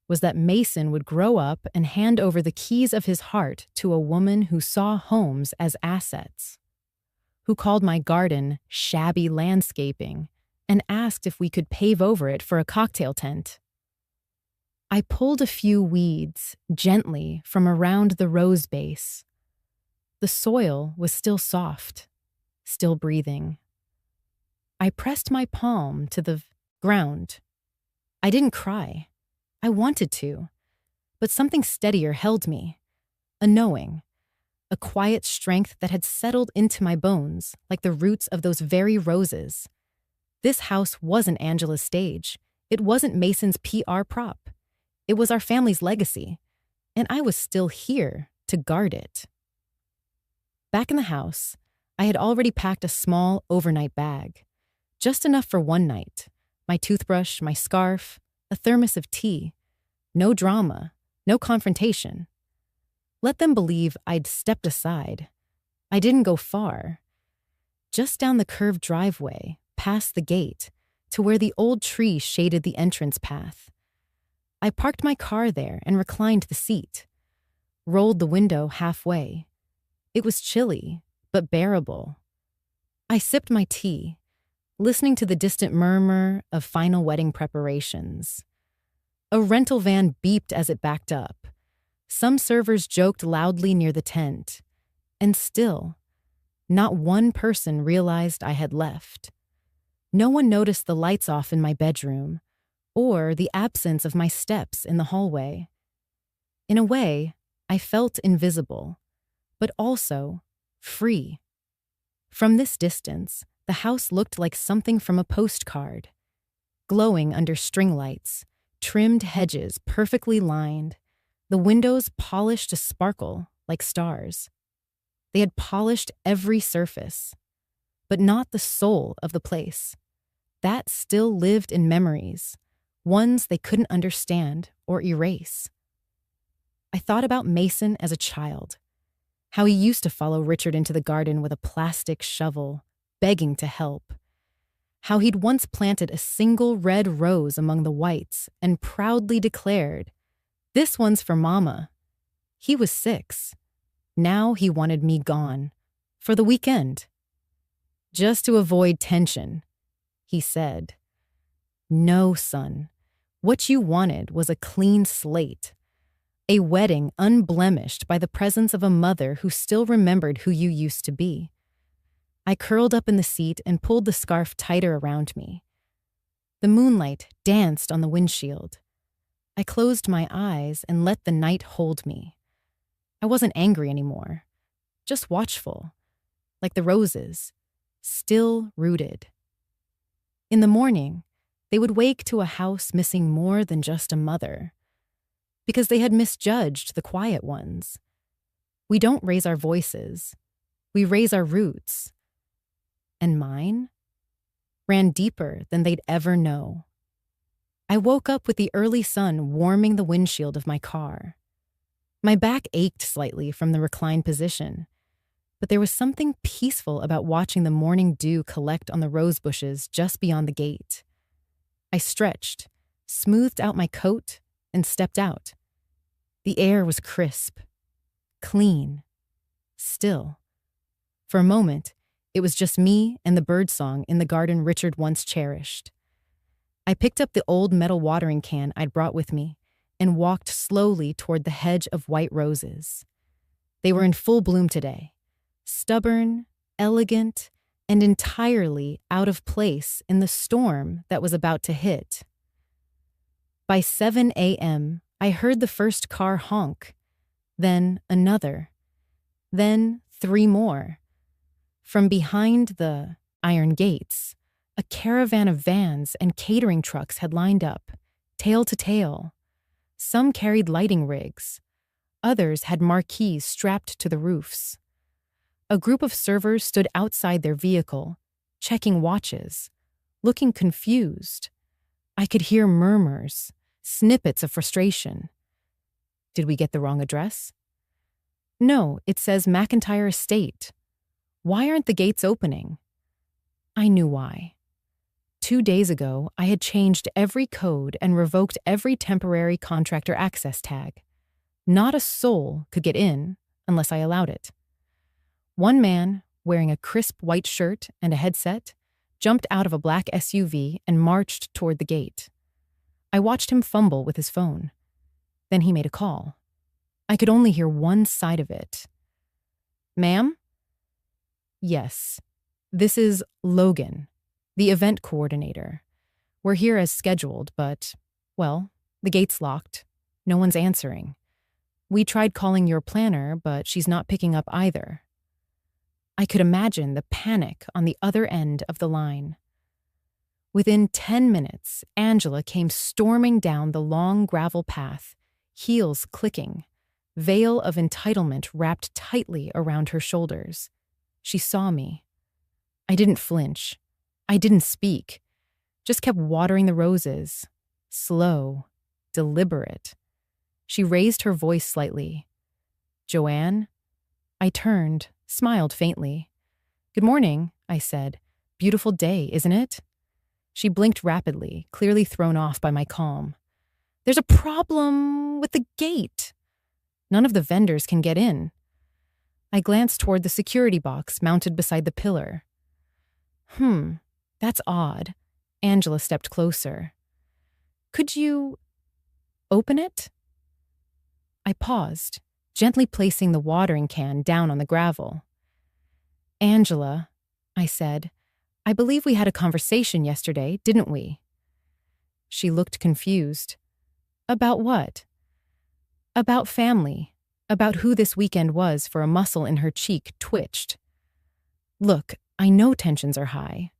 was that Mason would grow up and hand over the keys of his heart to a woman who saw homes as assets, who called my garden shabby landscaping and asked if we could pave over it for a cocktail tent. I pulled a few weeds gently from around the rose base. The soil was still soft, still breathing. I pressed my palm to the ground. I didn't cry. I wanted to, but something steadier held me, a knowing, a quiet strength that had settled into my bones like the roots of those very roses. This house wasn't Angela's stage. It wasn't Mason's PR prop. It was our family's legacy, and I was still here to guard it. Back in the house, I had already packed a small overnight bag, just enough for one night. My toothbrush, my scarf, a thermos of tea. No drama, no confrontation. Let them believe I'd stepped aside. I didn't go far. Just down the curved driveway, past the gate, to where the old tree shaded the entrance path. I parked my car there and reclined the seat. Rolled the window halfway. It was chilly, but bearable. I sipped my tea, listening to the distant murmur of final wedding preparations. A rental van beeped as it backed up. Some servers joked loudly near the tent. And still, not one person realized I had left. No one noticed the lights off in my bedroom, or the absence of my steps in the hallway. In a way, I felt invisible, but also free. From this distance, the house looked like something from a postcard. Glowing under string lights, trimmed hedges perfectly lined, the windows polished to sparkle like stars. They had polished every surface, but not the soul of the place. That still lived in memories, ones they couldn't understand or erase. I thought about Mason as a child, how he used to follow Richard into the garden with a plastic shovel, begging to help. How he'd once planted a single red rose among the whites and proudly declared, "This one's for Mama." He was 6. Now he wanted me gone, for the weekend. Just to avoid tension, he said. "No, son. What you wanted was a clean slate. A wedding unblemished by the presence of a mother who still remembered who you used to be." I curled up in the seat and pulled the scarf tighter around me. The moonlight danced on the windshield. I closed my eyes and let the night hold me. I wasn't angry anymore, just watchful, like the roses, still rooted. In the morning, they would wake to a house missing more than just a mother, because they had misjudged the quiet ones. We don't raise our voices, we raise our roots. And mine ran deeper than they'd ever know. I woke up with the early sun warming the windshield of my car. My back ached slightly from the reclined position, but there was something peaceful about watching the morning dew collect on the rose bushes just beyond the gate. I stretched, smoothed out my coat, and stepped out. The air was crisp, clean, still. For a moment, it was just me and the birdsong in the garden Richard once cherished. I picked up the old metal watering can I'd brought with me, and walked slowly toward the hedge of white roses. They were in full bloom today, stubborn, elegant, and entirely out of place in the storm that was about to hit. By 7 a.m., I heard the first car honk, then another, then 3 more. From behind the iron gates, a caravan of vans and catering trucks had lined up, tail to tail. Some carried lighting rigs. Others had marquees strapped to the roofs. A group of servers stood outside their vehicle, checking watches, looking confused. I could hear murmurs, snippets of frustration. Did we get the wrong address? No, it says McIntyre Estate. Why aren't the gates opening? I knew why. 2 days ago, I had changed every code and revoked every temporary contractor access tag. Not a soul could get in unless I allowed it. One man, wearing a crisp white shirt and a headset, jumped out of a black SUV and marched toward the gate. I watched him fumble with his phone. Then he made a call. I could only hear one side of it. Ma'am? Yes. This is Logan, the event coordinator. We're here as scheduled, but, well, the gate's locked. No one's answering. We tried calling your planner, but she's not picking up either. I could imagine the panic on the other end of the line. Within 10 minutes, Angela came storming down the long gravel path, heels clicking, veil of entitlement wrapped tightly around her shoulders. She saw me. I didn't flinch. I didn't speak. Just kept watering the roses. Slow, deliberate. She raised her voice slightly. Joanne? I turned, smiled faintly. Good morning, I said. Beautiful day, isn't it? She blinked rapidly, clearly thrown off by my calm. There's a problem with the gate. None of the vendors can get in. I glanced toward the security box mounted beside the pillar. That's odd. Angela stepped closer. Could you open it? I paused, gently placing the watering can down on the gravel. Angela, I said, I believe we had a conversation yesterday, didn't we? She looked confused. About what? About family, about who this weekend was for a muscle in her cheek twitched. Look, I know tensions are high,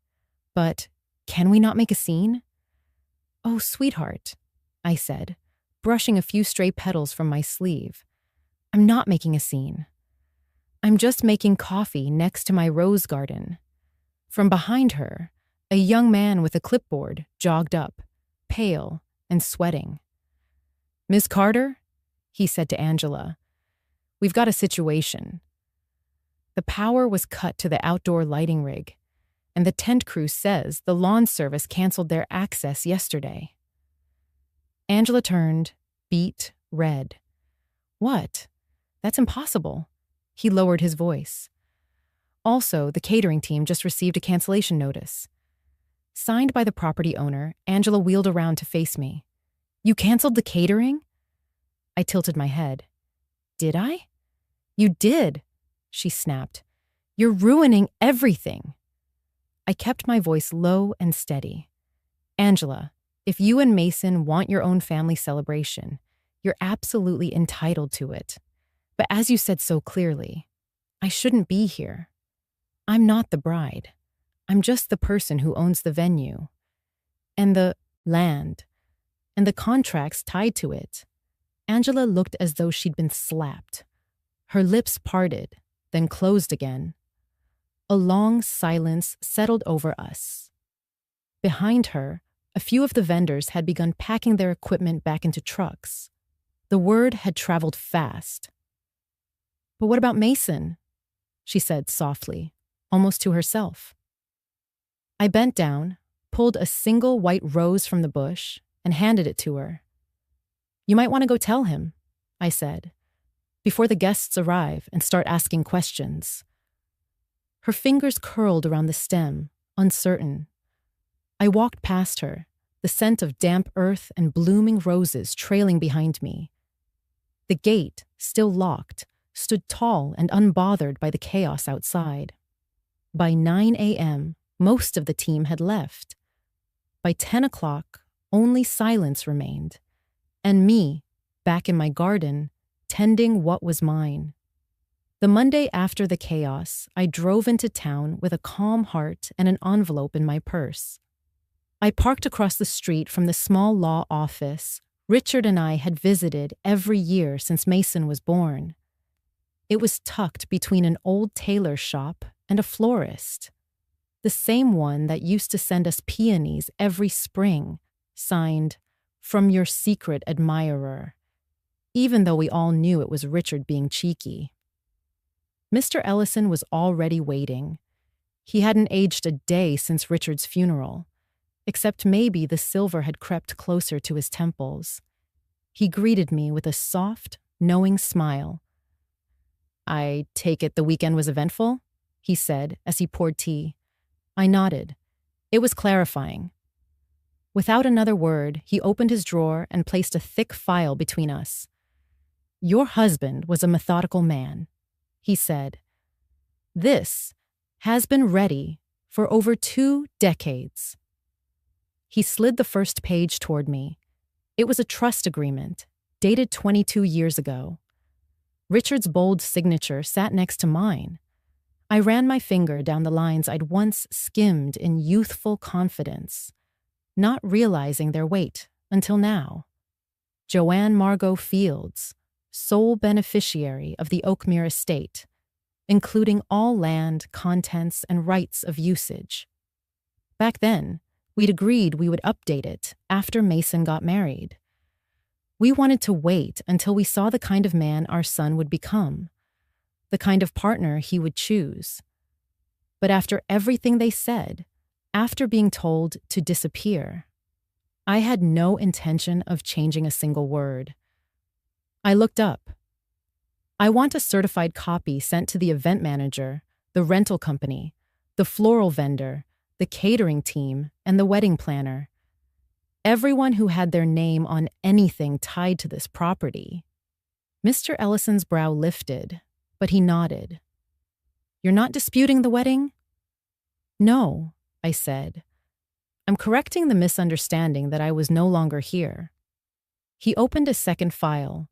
but can we not make a scene? Oh, sweetheart, I said, brushing a few stray petals from my sleeve. I'm not making a scene. I'm just making coffee next to my rose garden. From behind her, a young man with a clipboard jogged up, pale and sweating. Miss Carter, he said to Angela, we've got a situation. The power was cut to the outdoor lighting rig, and the tent crew says the lawn service canceled their access yesterday. Angela turned, beet red. What? That's impossible. He lowered his voice. Also, the catering team just received a cancellation notice. Signed by the property owner, Angela wheeled around to face me. You canceled the catering? I tilted my head. Did I? You did, she snapped. You're ruining everything. I kept my voice low and steady. Angela, if you and Mason want your own family celebration, you're absolutely entitled to it. But as you said so clearly, I shouldn't be here. I'm not the bride. I'm just the person who owns the venue. And the land. And the contracts tied to it. Angela looked as though she'd been slapped. Her lips parted, then closed again. A long silence settled over us. Behind her, a few of the vendors had begun packing their equipment back into trucks. The word had traveled fast. But what about Mason? She said softly, almost to herself. I bent down, pulled a single white rose from the bush, and handed it to her. You might want to go tell him, I said, before the guests arrive and start asking questions. Her fingers curled around the stem, uncertain. I walked past her, the the scent of damp earth and blooming roses trailing behind me. The gate, still locked, stood tall and unbothered by the chaos outside. By 9 a.m., most of the team had left. By 10 o'clock, only silence remained, and me, back in my garden, tending what was mine. The Monday after the chaos, I drove into town with a calm heart and an envelope in my purse. I parked across the street from the small law office Richard and I had visited every year since Mason was born. It was tucked between an old tailor shop and a florist, the same one that used to send us peonies every spring, signed, "From your secret admirer," even though we all knew it was Richard being cheeky. Mr. Ellison was already waiting. He hadn't aged a day since Richard's funeral, except maybe the silver had crept closer to his temples. He greeted me with a soft, knowing smile. "I take it the weekend was eventful?" he said as he poured tea. I nodded. It was clarifying. Without another word, he opened his drawer and placed a thick file between us. "Your husband was a methodical man," he said. "This has been ready for over 2 decades. He slid the first page toward me. It was a trust agreement, dated 22 years ago. Richard's bold signature sat next to mine. I ran my finger down the lines I'd once skimmed in youthful confidence, not realizing their weight until now. Joanne Margot Fields, sole beneficiary of the Oakmere estate, including all land, contents, and rights of usage. Back then, we'd agreed we would update it after Mason got married. We wanted to wait until we saw the kind of man our son would become, the kind of partner he would choose. But after everything they said, after being told to disappear, I had no intention of changing a single word. I looked up. "I want a certified copy sent to the event manager, the rental company, the floral vendor, the catering team, and the wedding planner. Everyone who had their name on anything tied to this property." Mr. Ellison's brow lifted, but he nodded. "You're not disputing the wedding?" "No," I said. "I'm correcting the misunderstanding that I was no longer here." He opened a second file,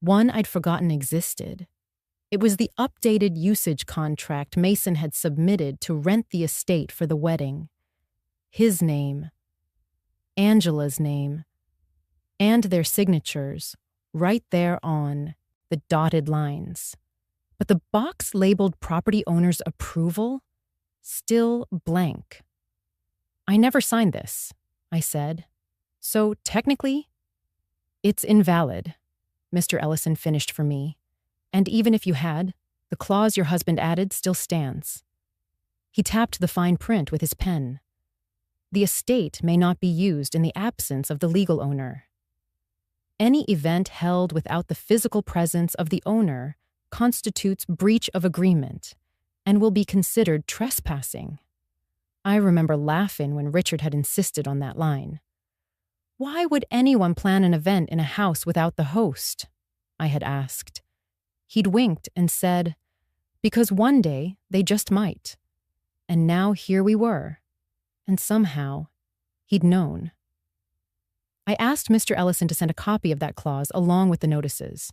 one I'd forgotten existed. It was the updated usage contract Mason had submitted to rent the estate for the wedding. His name, Angela's name, and their signatures, right there on the dotted lines. But the box labeled property owner's approval, still blank. "I never signed this," I said. "So technically, it's invalid," Mr. Ellison finished for me. "And even if you had, the clause your husband added still stands." He tapped the fine print with his pen. "The estate may not be used in the absence of the legal owner. Any event held without the physical presence of the owner constitutes breach of agreement and will be considered trespassing." I remember laughing when Richard had insisted on that line. "Why would anyone plan an event in a house without the host?" I had asked. He'd winked and said, "Because one day they just might." And now here we were. And somehow, he'd known. I asked Mr. Ellison to send a copy of that clause along with the notices.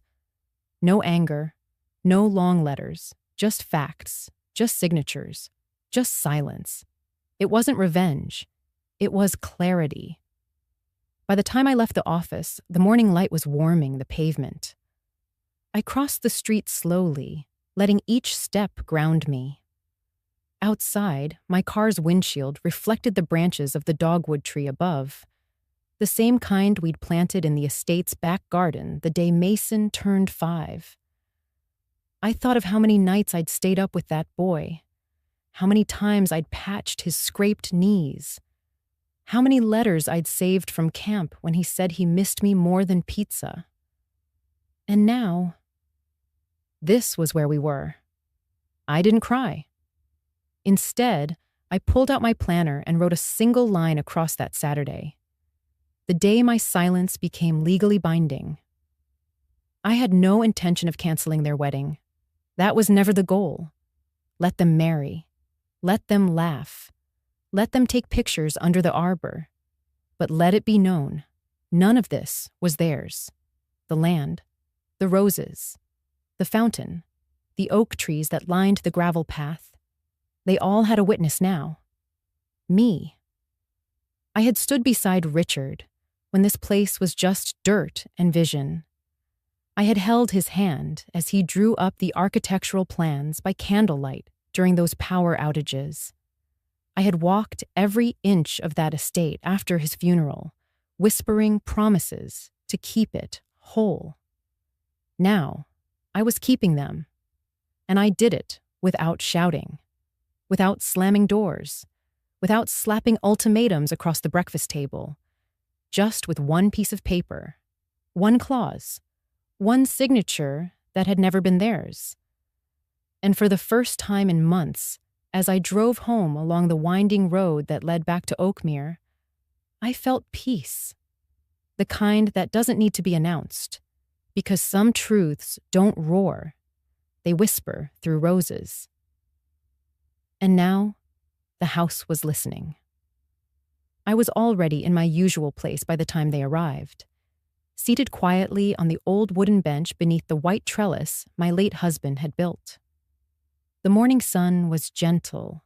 No anger, no long letters, just facts, just signatures, just silence. It wasn't revenge. It was clarity. By the time I left the office, the morning light was warming the pavement. I crossed the street slowly, letting each step ground me. Outside, my car's windshield reflected the branches of the dogwood tree above, the same kind we'd planted in the estate's back garden the day Mason turned 5. I thought of how many nights I'd stayed up with that boy, how many times I'd patched his scraped knees, how many letters I'd saved from camp when he said he missed me more than pizza. And now, this was where we were. I didn't cry. Instead, I pulled out my planner and wrote a single line across that Saturday. The day my silence became legally binding. I had no intention of canceling their wedding. That was never the goal. Let them marry. Let them laugh. Let them take pictures under the arbor. But let it be known, none of this was theirs. The land, the roses, the fountain, the oak trees that lined the gravel path. They all had a witness now. Me. I had stood beside Richard when this place was just dirt and vision. I had held his hand as he drew up the architectural plans by candlelight during those power outages. I had walked every inch of that estate after his funeral, whispering promises to keep it whole. Now, I was keeping them, and I did it without shouting, without slamming doors, without slapping ultimatums across the breakfast table, just with one piece of paper, one clause, one signature that had never been theirs. And for the first time in months, as I drove home along the winding road that led back to Oakmere, I felt peace, the kind that doesn't need to be announced, because some truths don't roar, they whisper through roses. And now, the house was listening. I was already in my usual place by the time they arrived, seated quietly on the old wooden bench beneath the white trellis my late husband had built. The morning sun was gentle,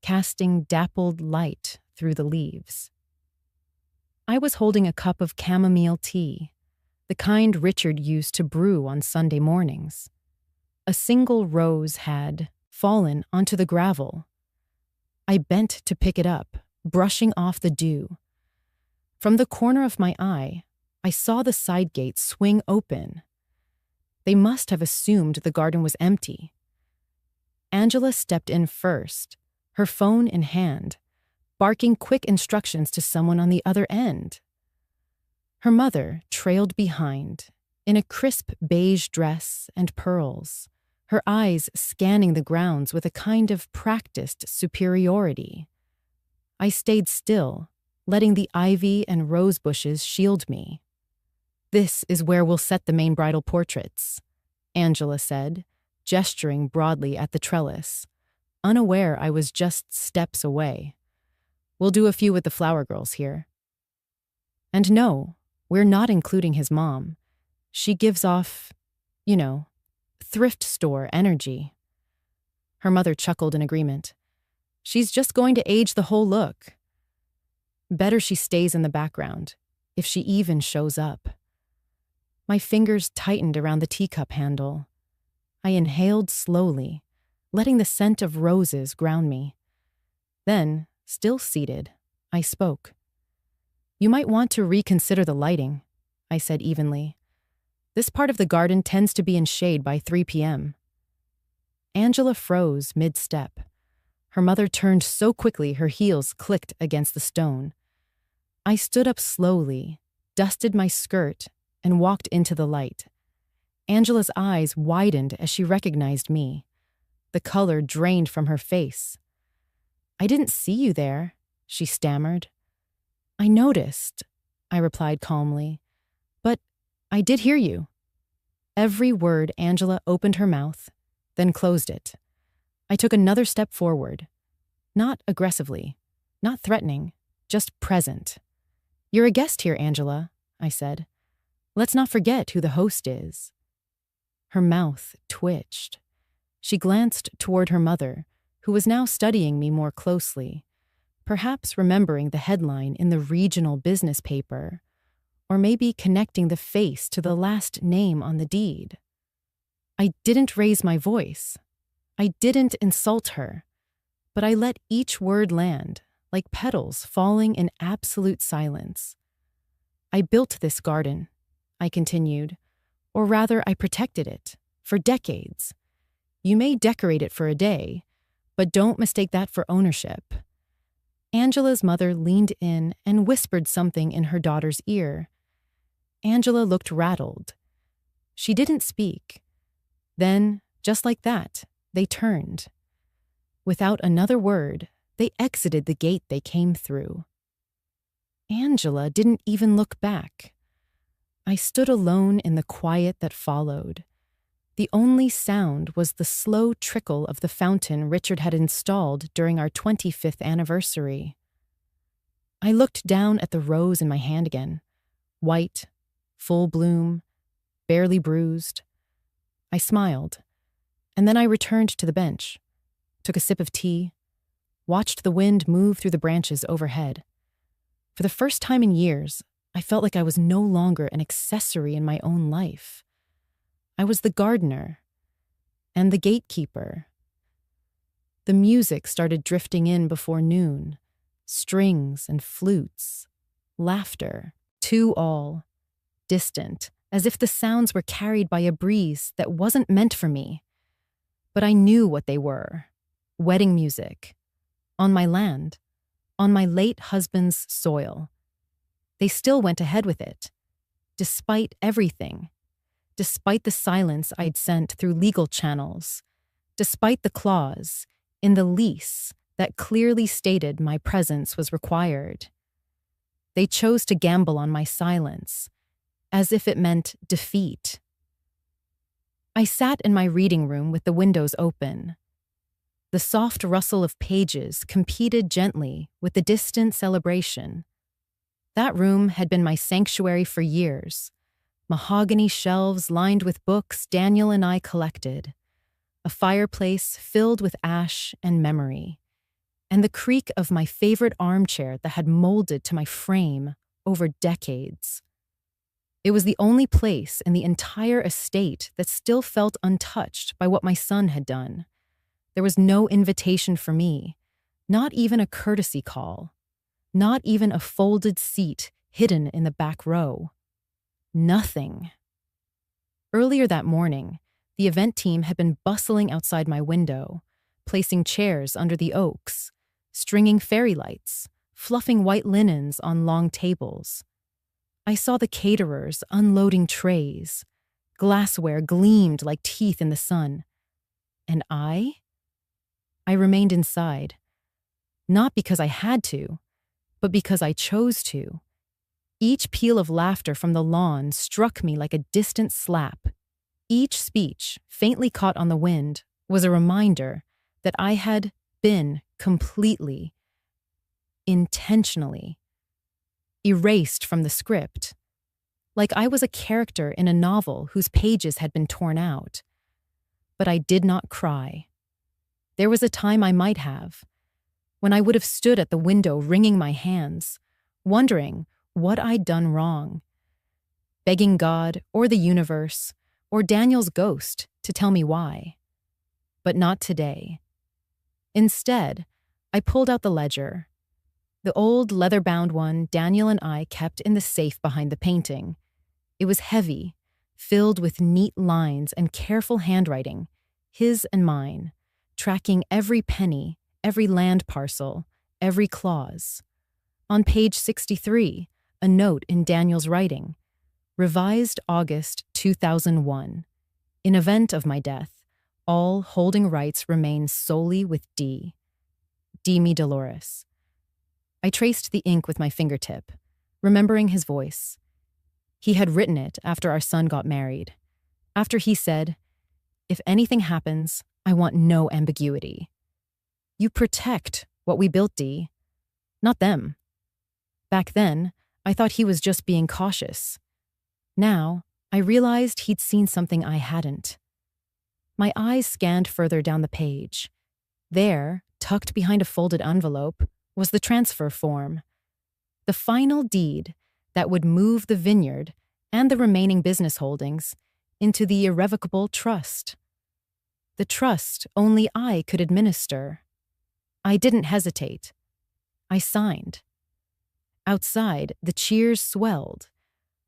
casting dappled light through the leaves. I was holding a cup of chamomile tea, the kind Richard used to brew on Sunday mornings. A single rose had fallen onto the gravel. I bent to pick it up, brushing off the dew. From the corner of my eye, I saw the side gate swing open. They must have assumed the garden was empty. Angela stepped in first, her phone in hand, barking quick instructions to someone on the other end. Her mother trailed behind, in a crisp beige dress and pearls, her eyes scanning the grounds with a kind of practiced superiority. I stayed still, letting the ivy and rose bushes shield me. "This is where we'll set the main bridal portraits," Angela said, gesturing broadly at the trellis, unaware I was just steps away. "We'll do a few with the flower girls here. And no, we're not including his mom. She gives off, thrift store energy." Her mother chuckled in agreement. "She's just going to age the whole look. Better she stays in the background, if she even shows up." My fingers tightened around the teacup handle. I inhaled slowly, letting the scent of roses ground me. Then, still seated, I spoke. "You might want to reconsider the lighting," I said evenly. "This part of the garden tends to be in shade by 3 p.m. Angela froze mid-step. Her mother turned so quickly her heels clicked against the stone. I stood up slowly, dusted my skirt, and walked into the light. Angela's eyes widened as she recognized me. The color drained from her face. "I didn't see you there," she stammered. "I noticed," I replied calmly. "But I did hear you." Every word Angela opened her mouth, then closed it. I took another step forward. Not aggressively, not threatening, just present. "You're a guest here, Angela," I said. "Let's not forget who the host is." Her mouth twitched. She glanced toward her mother, who was now studying me more closely, perhaps remembering the headline in the regional business paper, or maybe connecting the face to the last name on the deed. I didn't raise my voice. I didn't insult her, but I let each word land, like petals falling in absolute silence. "I built this garden," I continued, "or rather I protected it, for decades. You may decorate it for a day, but don't mistake that for ownership." Angela's mother leaned in and whispered something in her daughter's ear. Angela looked rattled. She didn't speak. Then, just like that, they turned. Without another word, they exited the gate they came through. Angela didn't even look back. I stood alone in the quiet that followed. The only sound was the slow trickle of the fountain Richard had installed during our 25th anniversary. I looked down at the rose in my hand again, white, full bloom, barely bruised. I smiled, and then I returned to the bench, took a sip of tea, watched the wind move through the branches overhead. For the first time in years, I felt like I was no longer an accessory in my own life. I was the gardener and the gatekeeper. The music started drifting in before noon, strings and flutes, laughter, all distant, as if the sounds were carried by a breeze that wasn't meant for me. But I knew what they were: wedding music, on my land, on my late husband's soil. They still went ahead with it, despite everything, despite the silence I'd sent through legal channels, despite the clause in the lease that clearly stated my presence was required. They chose to gamble on my silence, as if it meant defeat. I sat in my reading room with the windows open. The soft rustle of pages competed gently with the distant celebration. That room had been my sanctuary for years. Mahogany shelves lined with books Daniel and I collected, a fireplace filled with ash and memory, and the creak of my favorite armchair that had molded to my frame over decades. It was the only place in the entire estate that still felt untouched by what my son had done. There was no invitation for me, not even a courtesy call, not even a folded seat hidden in the back row. Nothing. Earlier that morning, the event team had been bustling outside my window, placing chairs under the oaks, stringing fairy lights, fluffing white linens on long tables. I saw the caterers unloading trays. Glassware gleamed like teeth in the sun. And I remained inside, not because I had to, but because I chose to. Each peal of laughter from the lawn struck me like a distant slap. Each speech, faintly caught on the wind, was a reminder that I had been completely, intentionally erased from the script, like I was a character in a novel whose pages had been torn out. But I did not cry. There was a time I might have, when I would have stood at the window wringing my hands, wondering what I'd done wrong, begging God or the universe or Daniel's ghost to tell me why. But not today. Instead, I pulled out the ledger, the old leather-bound one Daniel and I kept in the safe behind the painting. It was heavy, filled with neat lines and careful handwriting, his and mine, tracking every penny, every land parcel, every clause. On page 63, a note in Daniel's writing: revised August 2001. In event of my death, all holding rights remain solely with D. D. Me Dolores. I traced the ink with my fingertip, remembering his voice. He had written it after our son got married, after he said, "If anything happens, I want no ambiguity. You protect what we built, D, not them." Back then, I thought he was just being cautious. Now, I realized he'd seen something I hadn't. My eyes scanned further down the page. There, tucked behind a folded envelope, was the transfer form. The final deed that would move the vineyard and the remaining business holdings into the irrevocable trust. The trust only I could administer. I didn't hesitate. I signed. Outside, the cheers swelled.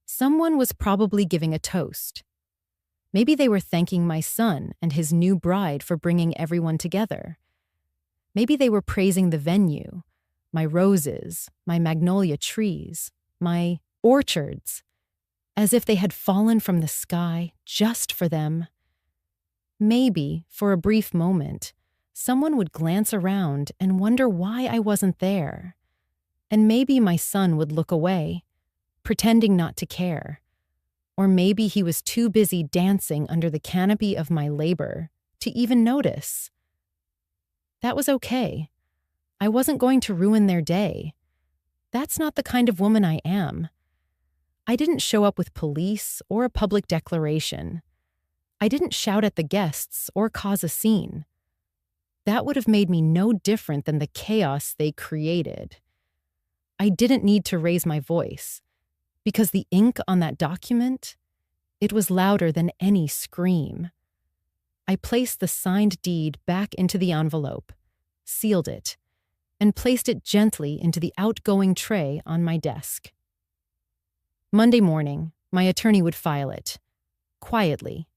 Someone was probably giving a toast. Maybe they were thanking my son and his new bride for bringing everyone together. Maybe they were praising the venue, my roses, my magnolia trees, my orchards, as if they had fallen from the sky just for them. Maybe, for a brief moment, someone would glance around and wonder why I wasn't there. And maybe my son would look away, pretending not to care. Or maybe he was too busy dancing under the canopy of my labor to even notice. That was okay. I wasn't going to ruin their day. That's not the kind of woman I am. I didn't show up with police or a public declaration. I didn't shout at the guests or cause a scene. That would have made me no different than the chaos they created. I didn't need to raise my voice, because the ink on that document, it was louder than any scream. I placed the signed deed back into the envelope, sealed it, and placed it gently into the outgoing tray on my desk. Monday morning, my attorney would file it, quietly,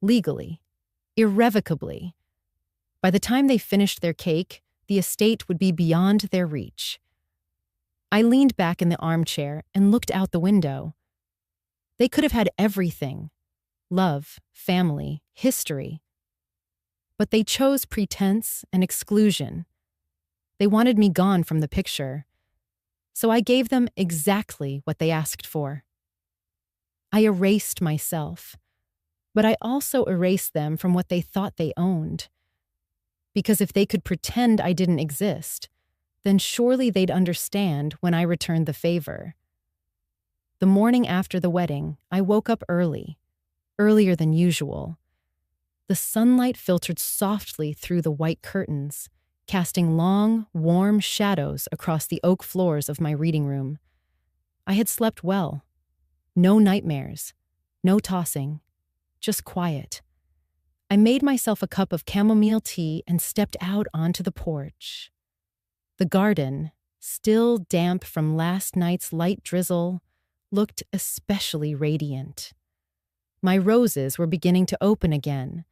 legally, irrevocably. By the time they finished their cake, the estate would be beyond their reach. I leaned back in the armchair and looked out the window. They could have had everything: love, family, history. But they chose pretense and exclusion. They wanted me gone from the picture. So I gave them exactly what they asked for. I erased myself, but I also erased them from what they thought they owned. Because if they could pretend I didn't exist, then surely they'd understand when I returned the favor. The morning after the wedding, I woke up early, earlier than usual. The sunlight filtered softly through the white curtains, casting long, warm shadows across the oak floors of my reading room. I had slept well. No nightmares, no tossing, just quiet. I made myself a cup of chamomile tea and stepped out onto the porch. The garden, still damp from last night's light drizzle, looked especially radiant. My roses were beginning to open again,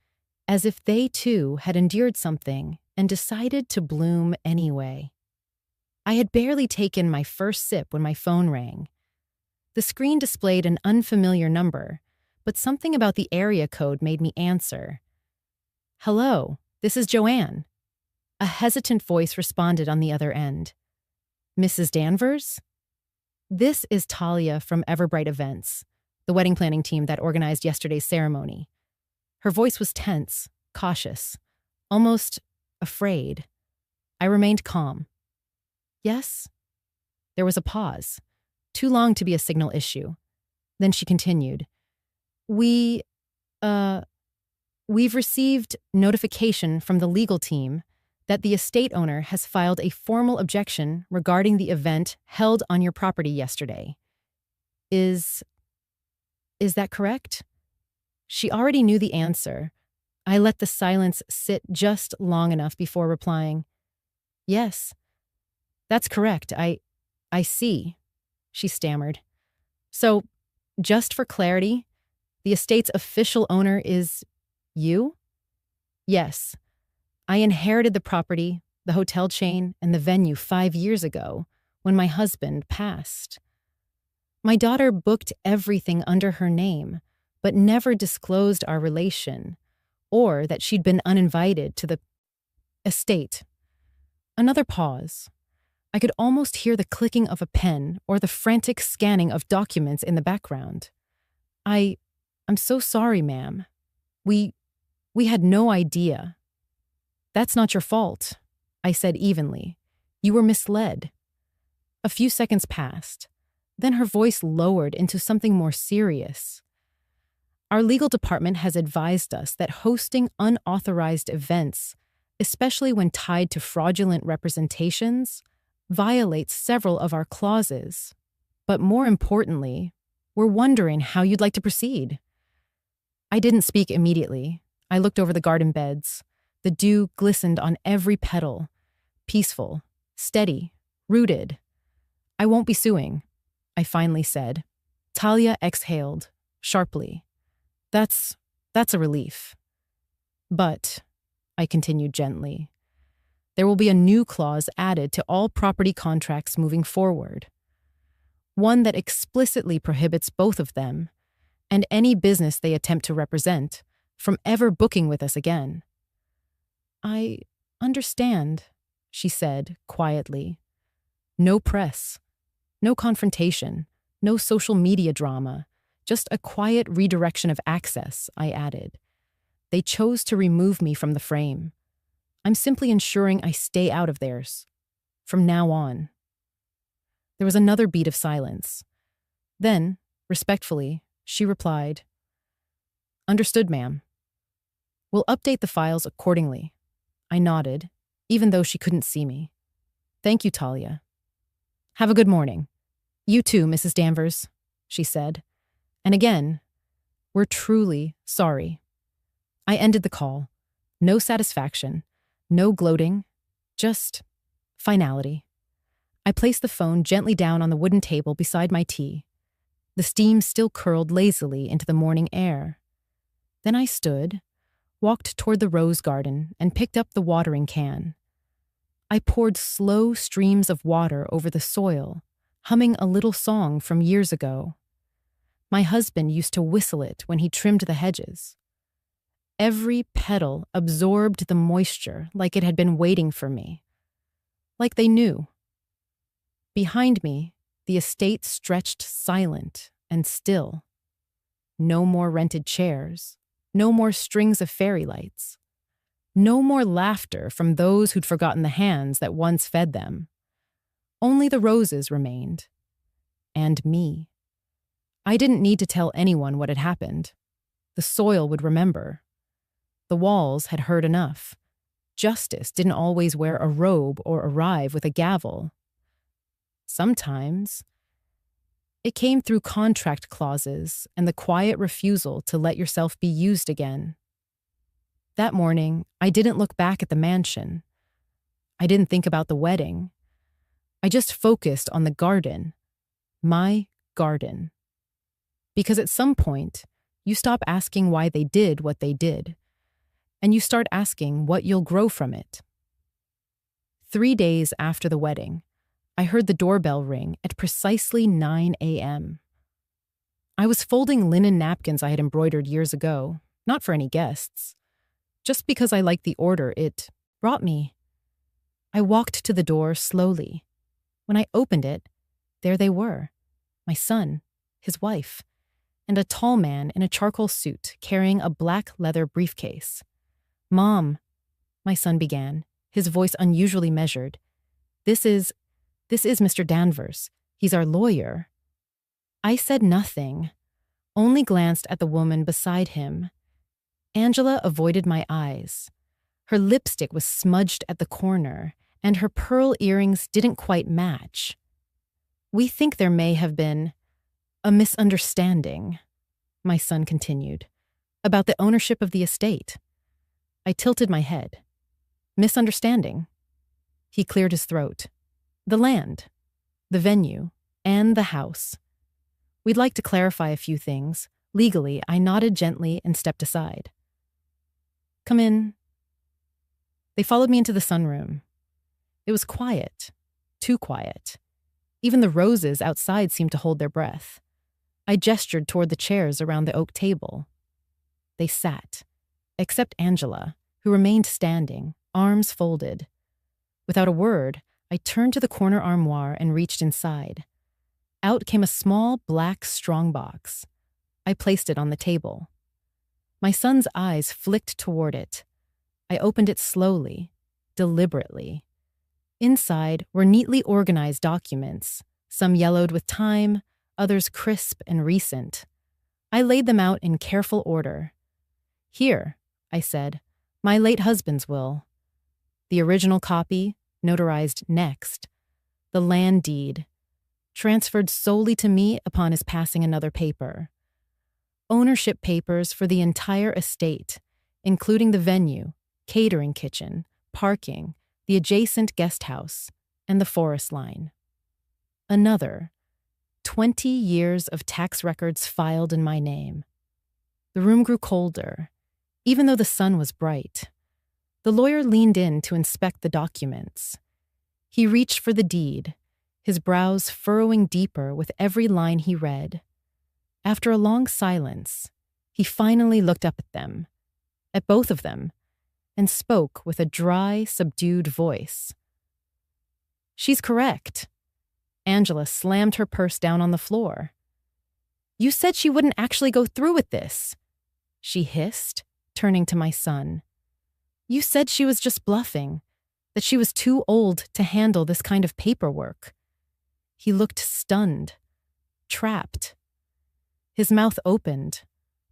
as if they too had endured something and decided to bloom anyway. I had barely taken my first sip when my phone rang. The screen displayed an unfamiliar number, but something about the area code made me answer. "Hello, this is Joanne." A hesitant voice responded on the other end. "Mrs. Danvers?" "This is Talia from Everbright Events, the wedding planning team that organized yesterday's ceremony." Her voice was tense, cautious, almost afraid. I remained calm. "Yes?" There was a pause, too long to be a signal issue. Then she continued. We've received notification from the legal team that the estate owner has filed a formal objection regarding the event held on your property yesterday. Is that correct?" She already knew the answer. I let the silence sit just long enough before replying. "Yes, that's correct. I see," she stammered. "So, just for clarity, the estate's official owner is you?" "Yes. I inherited the property, the hotel chain, and the venue 5 years ago, when my husband passed. My daughter booked everything under her name, but never disclosed our relation, or that she'd been uninvited to the estate." Another pause. I could almost hear the clicking of a pen or the frantic scanning of documents in the background. I'm so sorry, ma'am. We had no idea." "That's not your fault," I said evenly. "You were misled." A few seconds passed. Then her voice lowered into something more serious. "Our legal department has advised us that hosting unauthorized events, especially when tied to fraudulent representations, violates several of our clauses. But more importantly, we're wondering how you'd like to proceed." I didn't speak immediately. I looked over the garden beds. The dew glistened on every petal. Peaceful, steady, rooted. "I won't be suing," I finally said. Talia exhaled, sharply. That's a relief. "But," I continued gently, "there will be a new clause added to all property contracts moving forward. One that explicitly prohibits both of them, and any business they attempt to represent, from ever booking with us again." "I understand," she said quietly. No press, no confrontation, no social media drama, just a quiet redirection of access, I added. They chose to remove me from the frame. I'm simply ensuring I stay out of theirs. From now on. There was another beat of silence. Then, respectfully, she replied, "Understood, ma'am. We'll update the files accordingly." I nodded, even though she couldn't see me. "Thank you, Talia." "Have a good morning." "You too, Mrs. Danvers," she said. And again, "We're truly sorry." I ended the call. No satisfaction, no gloating, just finality. I placed the phone gently down on the wooden table beside my tea. The steam still curled lazily into the morning air. Then I stood, walked toward the rose garden, and picked up the watering can. I poured slow streams of water over the soil, humming a little song from years ago. My husband used to whistle it when he trimmed the hedges. Every petal absorbed the moisture like it had been waiting for me. Like they knew. Behind me, the estate stretched silent and still. No more rented chairs, no more strings of fairy lights, no more laughter from those who'd forgotten the hands that once fed them. Only the roses remained. And me. I didn't need to tell anyone what had happened. The soil would remember. The walls had heard enough. Justice didn't always wear a robe or arrive with a gavel. Sometimes, it came through contract clauses and the quiet refusal to let yourself be used again. That morning, I didn't look back at the mansion. I didn't think about the wedding. I just focused on the garden. My garden. Because at some point, you stop asking why they did what they did, and you start asking what you'll grow from it. 3 days after the wedding, I heard the doorbell ring at precisely 9 a.m. I was folding linen napkins I had embroidered years ago, not for any guests, just because I liked the order it brought me. I walked to the door slowly. When I opened it, there they were, my son, his wife, and a tall man in a charcoal suit carrying a black leather briefcase. "Mom," my son began, his voice unusually measured. This is Mr. Danvers. He's our lawyer." I said nothing, only glanced at the woman beside him. Angela avoided my eyes. Her lipstick was smudged at the corner, and her pearl earrings didn't quite match. "We think there may have been a misunderstanding," my son continued, "about the ownership of the estate." I tilted my head. "Misunderstanding?" He cleared his throat. "The land, the venue, and the house. We'd like to clarify a few things." Legally, I nodded gently and stepped aside. "Come in." They followed me into the sunroom. It was quiet, too quiet. Even the roses outside seemed to hold their breath. I gestured toward the chairs around the oak table. They sat, except Angela, who remained standing, arms folded. Without a word, I turned to the corner armoire and reached inside. Out came a small black strongbox. I placed it on the table. My son's eyes flicked toward it. I opened it slowly, deliberately. Inside were neatly organized documents, some yellowed with time, others crisp and recent. I laid them out in careful order. "Here," I said, "my late husband's will. The original copy, notarized next. The land deed, transferred solely to me upon his passing another paper. Ownership papers for the entire estate, including the venue, catering kitchen, parking, the adjacent guest house, and the forest line. Another, 20 years of tax records filed in my name." The room grew colder, even though the sun was bright. The lawyer leaned in to inspect the documents. He reached for the deed, his brows furrowing deeper with every line he read. After a long silence, he finally looked up at them, at both of them, and spoke with a dry, subdued voice. "She's correct. Angela slammed her purse down on the floor. "You said she wouldn't actually go through with this," she hissed, turning to my son. "You said she was just bluffing, that she was too old to handle this kind of paperwork." He looked stunned, trapped. His mouth opened,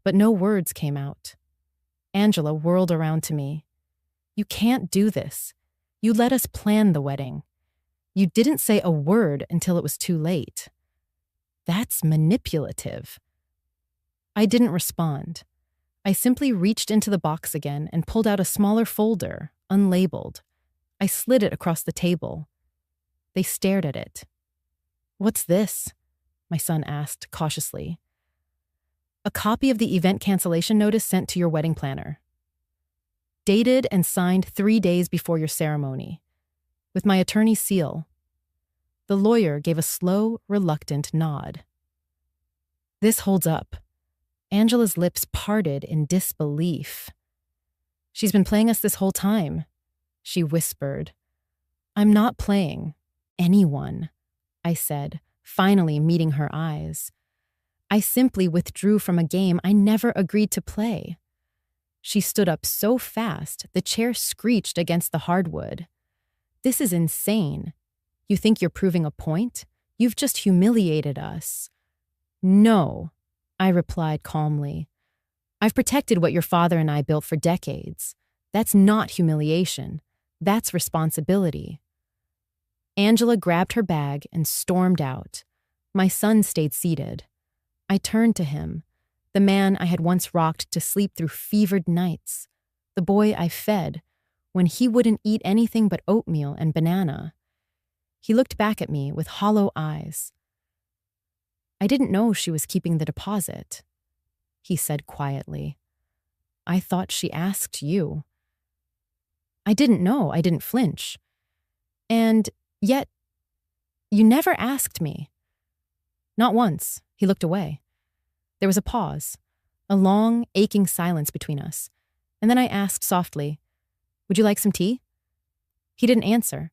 but no words came out. Angela whirled around to me. "You can't do this. You let us plan the wedding. You didn't say a word until it was too late. That's manipulative." I didn't respond. I simply reached into the box again and pulled out a smaller folder, unlabeled. I slid it across the table. They stared at it. "What's this?" my son asked cautiously. "A copy of the event cancellation notice sent to your wedding planner. Dated and signed 3 days before your ceremony, with my attorney's seal." The lawyer gave a slow, reluctant nod. "This holds up." Angela's lips parted in disbelief. "She's been playing us this whole time," she whispered. "I'm not playing anyone," I said, finally meeting her eyes. "I simply withdrew from a game I never agreed to play." She stood up so fast, the chair screeched against the hardwood. "This is insane. You think you're proving a point? You've just humiliated us." "No," I replied calmly. "I've protected what your father and I built for decades. That's not humiliation. That's responsibility." Angela grabbed her bag and stormed out. My son stayed seated. I turned to him, the man I had once rocked to sleep through fevered nights, the boy I fed when he wouldn't eat anything but oatmeal and banana. He looked back at me with hollow eyes. "I didn't know she was keeping the deposit," he said quietly. "I thought she asked you." I didn't know. I didn't flinch. "And yet, you never asked me." "Not once." He looked away. There was a pause, a long, aching silence between us, and then I asked softly, "Would you like some tea?" He didn't answer.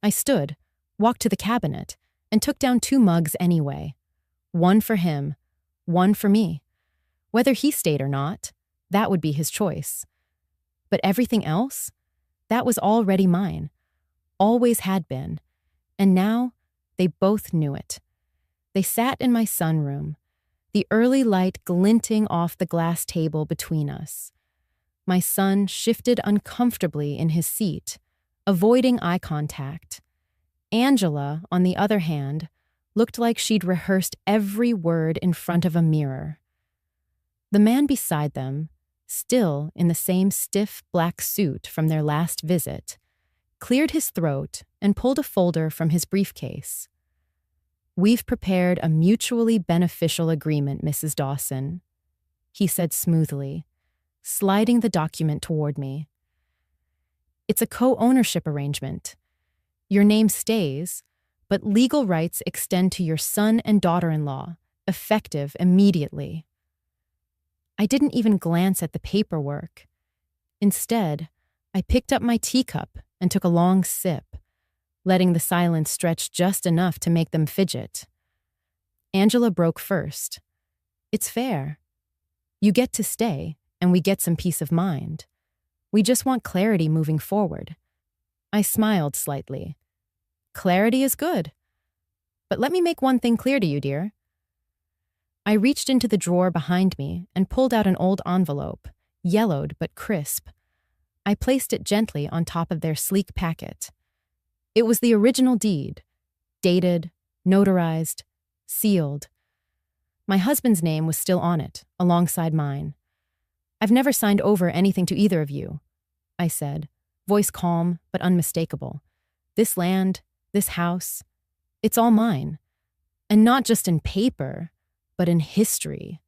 I stood, walked to the cabinet, and took down 2 mugs anyway. One for him, one for me. Whether he stayed or not, that would be his choice. But everything else, that was already mine, always had been, and now they both knew it. They sat in my sunroom, the early light glinting off the glass table between us. My son shifted uncomfortably in his seat, avoiding eye contact. Angela, on the other hand, looked like she'd rehearsed every word in front of a mirror. The man beside them, still in the same stiff black suit from their last visit, cleared his throat and pulled a folder from his briefcase. "We've prepared a mutually beneficial agreement, Mrs. Dawson," he said smoothly, sliding the document toward me. "It's a co-ownership arrangement. Your name stays, but legal rights extend to your son and daughter-in-law, effective immediately." I didn't even glance at the paperwork. Instead, I picked up my teacup and took a long sip, letting the silence stretch just enough to make them fidget. Angela broke first. "It's fair. You get to stay, and we get some peace of mind. We just want clarity moving forward." I smiled slightly. "Clarity is good. But let me make one thing clear to you, dear." I reached into the drawer behind me and pulled out an old envelope, yellowed but crisp. I placed it gently on top of their sleek packet. It was the original deed, dated, notarized, sealed. My husband's name was still on it, alongside mine. "I've never signed over anything to either of you," I said, voice calm but unmistakable. "This land, this house, it's all mine. And not just in paper, but in history.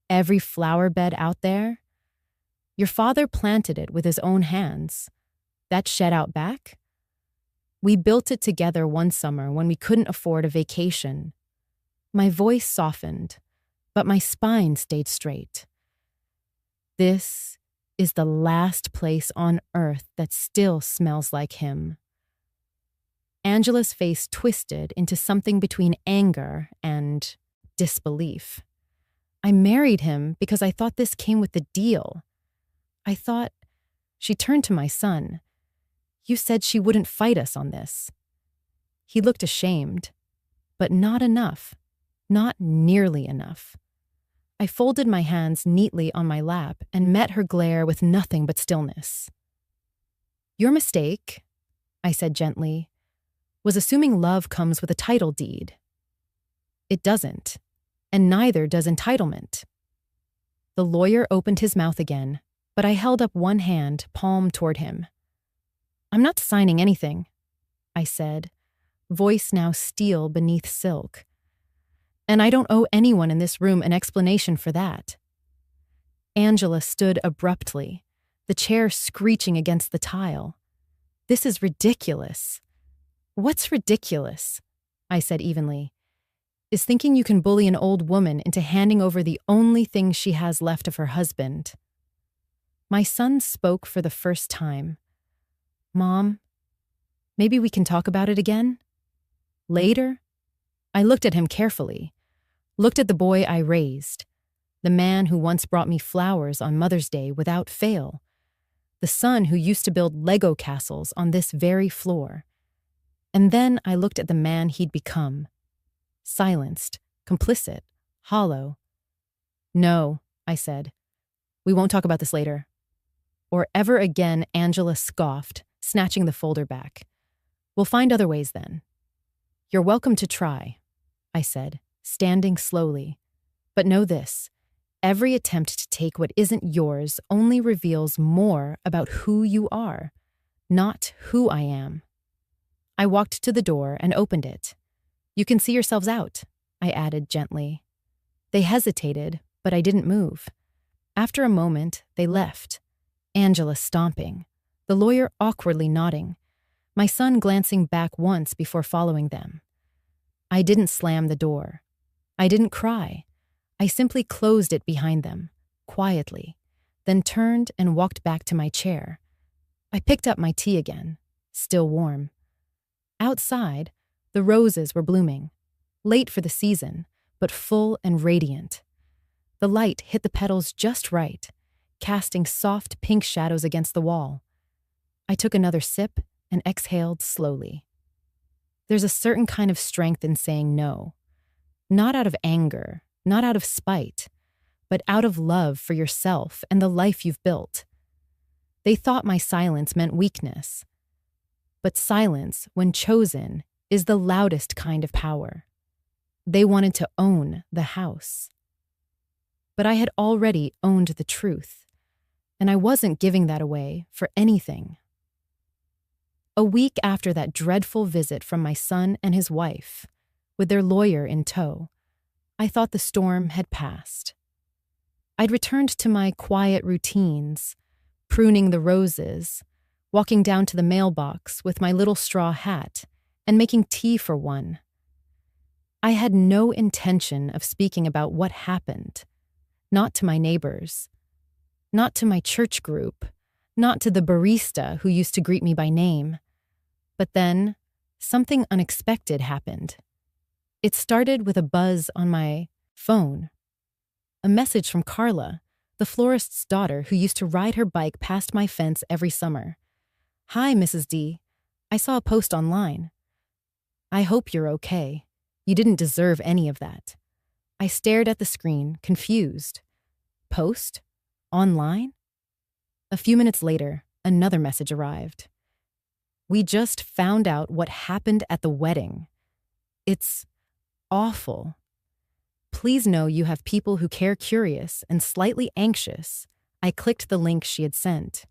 Every flower bed out there, your father planted it with his own hands. That shed out back, we built it together one summer when we couldn't afford a vacation." My voice softened, but my spine stayed straight. "This is the last place on earth that still smells like him." Angela's face twisted into something between anger and disbelief. I married him because I thought this came with the deal. I thought. She turned to my son. You said she wouldn't fight us on this. He looked ashamed, but not enough. Not nearly enough. I folded my hands neatly on my lap and met her glare with nothing but stillness. Your mistake, I said gently, was assuming love comes with a title deed. It doesn't, and neither does entitlement. The lawyer opened his mouth again, but I held up one hand, palm toward him. I'm not signing anything, I said, voice now steel beneath silk. And I don't owe anyone in this room an explanation for that. Angela stood abruptly, the chair screeching against the tile. This is ridiculous. What's ridiculous? I said evenly. Is thinking you can bully an old woman into handing over the only thing she has left of her husband. My son spoke for the first time. Mom, maybe we can talk about it again? Later? I looked at him carefully, looked at the boy I raised, the man who once brought me flowers on Mother's Day without fail, the son who used to build Lego castles on this very floor. And then I looked at the man he'd become. Silenced, complicit, hollow. No, I said. We won't talk about this later. Or ever again, Angela scoffed, snatching the folder back. We'll find other ways then. You're welcome to try, I said, standing slowly. But know this, every attempt to take what isn't yours only reveals more about who you are, not who I am. I walked to the door and opened it. You can see yourselves out, I added gently. They hesitated, but I didn't move. After a moment, they left. Angela stomping, the lawyer awkwardly nodding, my son glancing back once before following them. I didn't slam the door. I didn't cry. I simply closed it behind them, quietly, then turned and walked back to my chair. I picked up my tea again, still warm. Outside, the roses were blooming, late for the season, but full and radiant. The light hit the petals just right, casting soft pink shadows against the wall. I took another sip and exhaled slowly. There's a certain kind of strength in saying no. Not out of anger, not out of spite, but out of love for yourself and the life you've built. They thought my silence meant weakness. But silence, when chosen, is the loudest kind of power. They wanted to own the house. But I had already owned the truth, and I wasn't giving that away for anything. A week after that dreadful visit from my son and his wife, with their lawyer in tow, I thought the storm had passed. I'd returned to my quiet routines, pruning the roses, walking down to the mailbox with my little straw hat, and making tea for one. I had no intention of speaking about what happened, not to my neighbors, not to my church group, not to the barista who used to greet me by name. But then, something unexpected happened. It started with a buzz on my phone. A message from Carla, the florist's daughter who used to ride her bike past my fence every summer. Hi, Mrs. D. I saw a post online. I hope you're okay. You didn't deserve any of that. I stared at the screen, confused. Post? Online? A few minutes later, another message arrived. We just found out what happened at the wedding. It's awful. Please know you have people who care curious and slightly anxious. I clicked the link she had sent.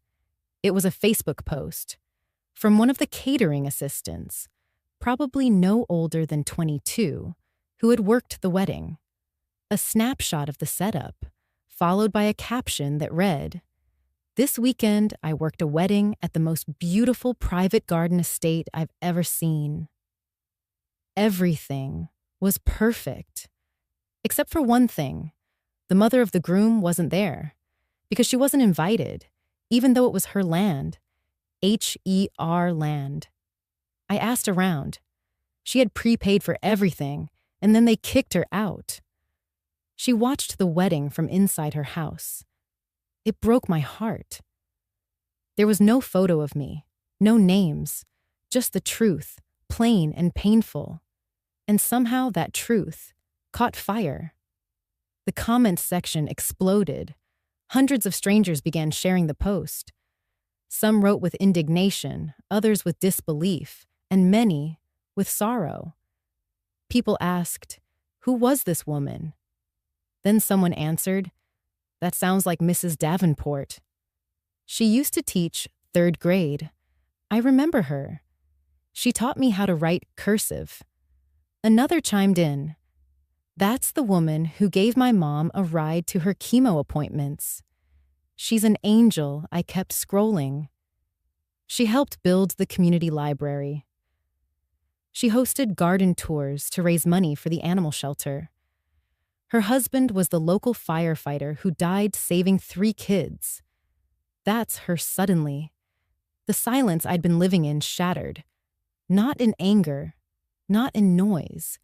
It was a Facebook post from one of the catering assistants, probably no older than 22, who had worked the wedding. A snapshot of the setup, followed by a caption that read, "This weekend, I worked a wedding at the most beautiful private garden estate I've ever seen." Everything was perfect. Except for one thing. The mother of the groom wasn't there, because she wasn't invited, even though it was her land. H-E-R land. I asked around. She had prepaid for everything, and then they kicked her out. She watched the wedding from inside her house. It broke my heart. There was no photo of me, no names, just the truth, plain and painful. And somehow that truth caught fire. The comments section exploded. Hundreds of strangers began sharing the post. Some wrote with indignation, others with disbelief, and many with sorrow. People asked, "Who was this woman?" Then someone answered, "That sounds like Mrs. Davenport. She used to teach 3rd grade. I remember her. She taught me how to write cursive." Another chimed in, "That's the woman who gave my mom a ride to her chemo appointments. She's an angel." I kept scrolling. She helped build the community library. She hosted garden tours to raise money for the animal shelter. Her husband was the local firefighter who died saving 3 kids. That's her suddenly. The silence I'd been living in shattered. Not in anger, not in noise,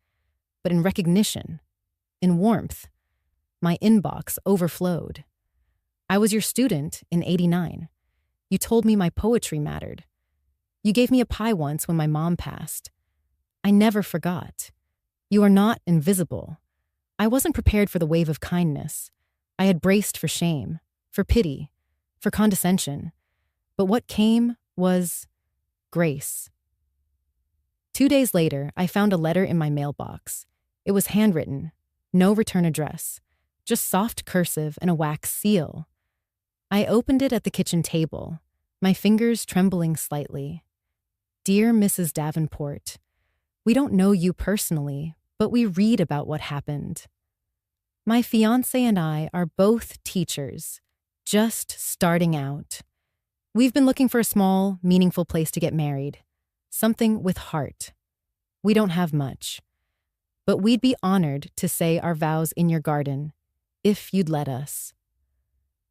but in recognition, in warmth. My inbox overflowed. "I was your student in '89. You told me my poetry mattered. You gave me a pie once when my mom passed. I never forgot. You are not invisible." I wasn't prepared for the wave of kindness. I had braced for shame, for pity, for condescension. But what came was grace. 2 days later, I found a letter in my mailbox. It was handwritten, no return address, just soft cursive and a wax seal. I opened it at the kitchen table, my fingers trembling slightly. "Dear Mrs. Davenport, we don't know you personally, but we read about what happened. My fiancé and I are both teachers, just starting out. We've been looking for a small, meaningful place to get married, something with heart. We don't have much, but we'd be honored to say our vows in your garden, if you'd let us.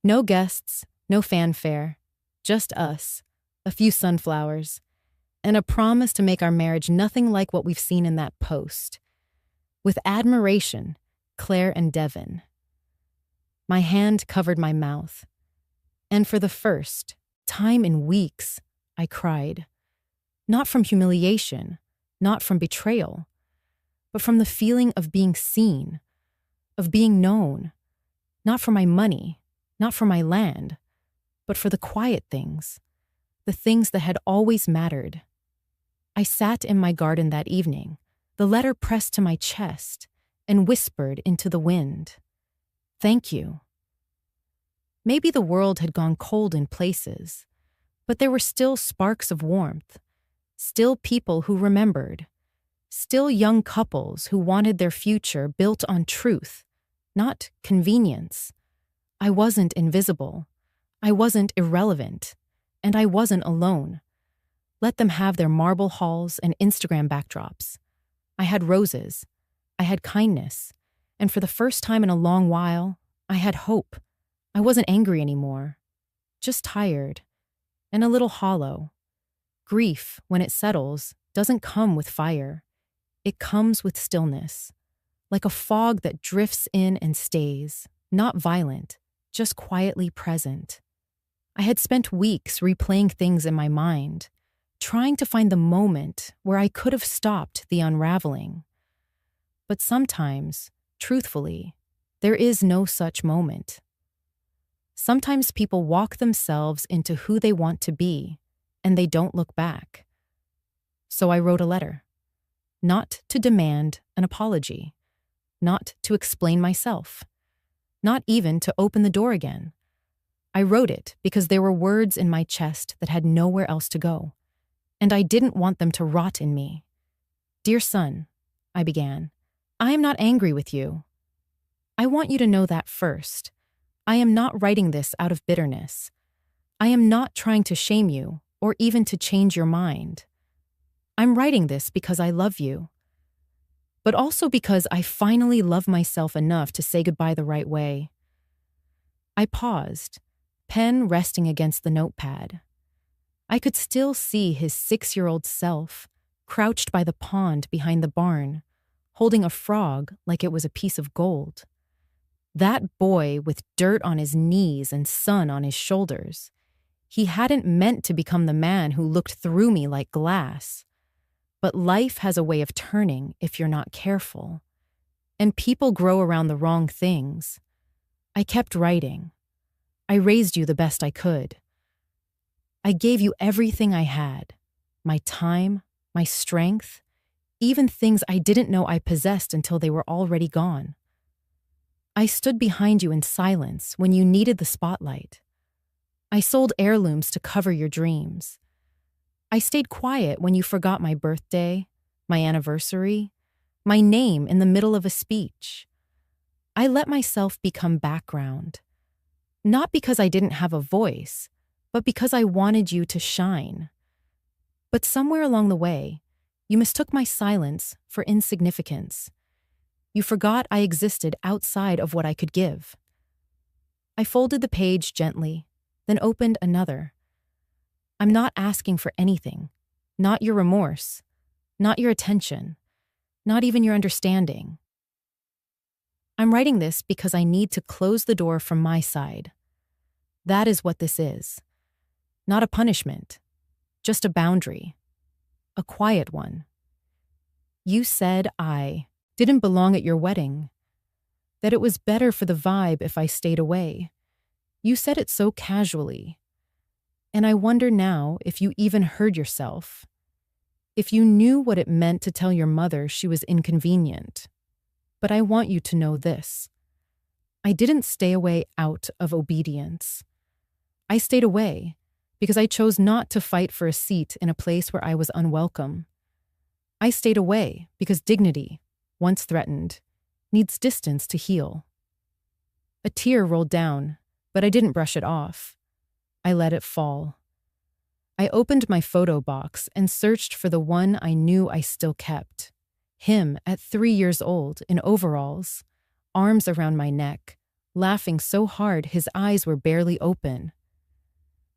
No guests, no fanfare, just us, a few sunflowers, and a promise to make our marriage nothing like what we've seen in that post. With admiration, Claire and Devin." My hand covered my mouth, and for the first time in weeks, I cried. Not from humiliation, not from betrayal, but from the feeling of being seen, of being known, not for my money, not for my land, but for the quiet things, the things that had always mattered. I sat in my garden that evening, the letter pressed to my chest, and whispered into the wind, "Thank you." Maybe the world had gone cold in places, but there were still sparks of warmth, still people who remembered, still young couples who wanted their future built on truth, not convenience. I wasn't invisible. I wasn't irrelevant. And I wasn't alone. Let them have their marble halls and Instagram backdrops. I had roses. I had kindness. And for the first time in a long while, I had hope. I wasn't angry anymore. Just tired. And a little hollow. Grief, when it settles, doesn't come with fire. It comes with stillness. Like a fog that drifts in and stays. Not violent, just quietly present. I had spent weeks replaying things in my mind, trying to find the moment where I could have stopped the unraveling. But sometimes, truthfully, there is no such moment. Sometimes people walk themselves into who they want to be, and they don't look back. So I wrote a letter. Not to demand an apology. Not to explain myself. Not even to open the door again. I wrote it because there were words in my chest that had nowhere else to go, and I didn't want them to rot in me. "Dear son," I began, "I am not angry with you. I want you to know that first. I am not writing this out of bitterness. I am not trying to shame you or even to change your mind. I'm writing this because I love you, but also because I finally love myself enough to say goodbye the right way." I paused, pen resting against the notepad. I could still see his 6-year-old self, crouched by the pond behind the barn, holding a frog like it was a piece of gold. That boy with dirt on his knees and sun on his shoulders. He hadn't meant to become the man who looked through me like glass. But life has a way of turning if you're not careful. And people grow around the wrong things. I kept writing. I raised you the best I could. I gave you everything I had. My time, my strength, even things I didn't know I possessed until they were already gone. I stood behind you in silence when you needed the spotlight. I sold heirlooms to cover your dreams. I stayed quiet when you forgot my birthday, my anniversary, my name in the middle of a speech. I let myself become background, not because I didn't have a voice, but because I wanted you to shine. But somewhere along the way, you mistook my silence for insignificance. You forgot I existed outside of what I could give. I folded the page gently, then opened another. I'm not asking for anything, not your remorse, not your attention, not even your understanding. I'm writing this because I need to close the door from my side. That is what this is. Not a punishment, just a boundary, a quiet one. You said I didn't belong at your wedding, that it was better for the vibe if I stayed away. You said it so casually. And I wonder now if you even heard yourself. If you knew what it meant to tell your mother she was inconvenient. But I want you to know this. I didn't stay away out of obedience. I stayed away because I chose not to fight for a seat in a place where I was unwelcome. I stayed away because dignity, once threatened, needs distance to heal. A tear rolled down, but I didn't brush it off. I let it fall. I opened my photo box and searched for the one I knew I still kept. Him at 3 years old, in overalls, arms around my neck, laughing so hard his eyes were barely open.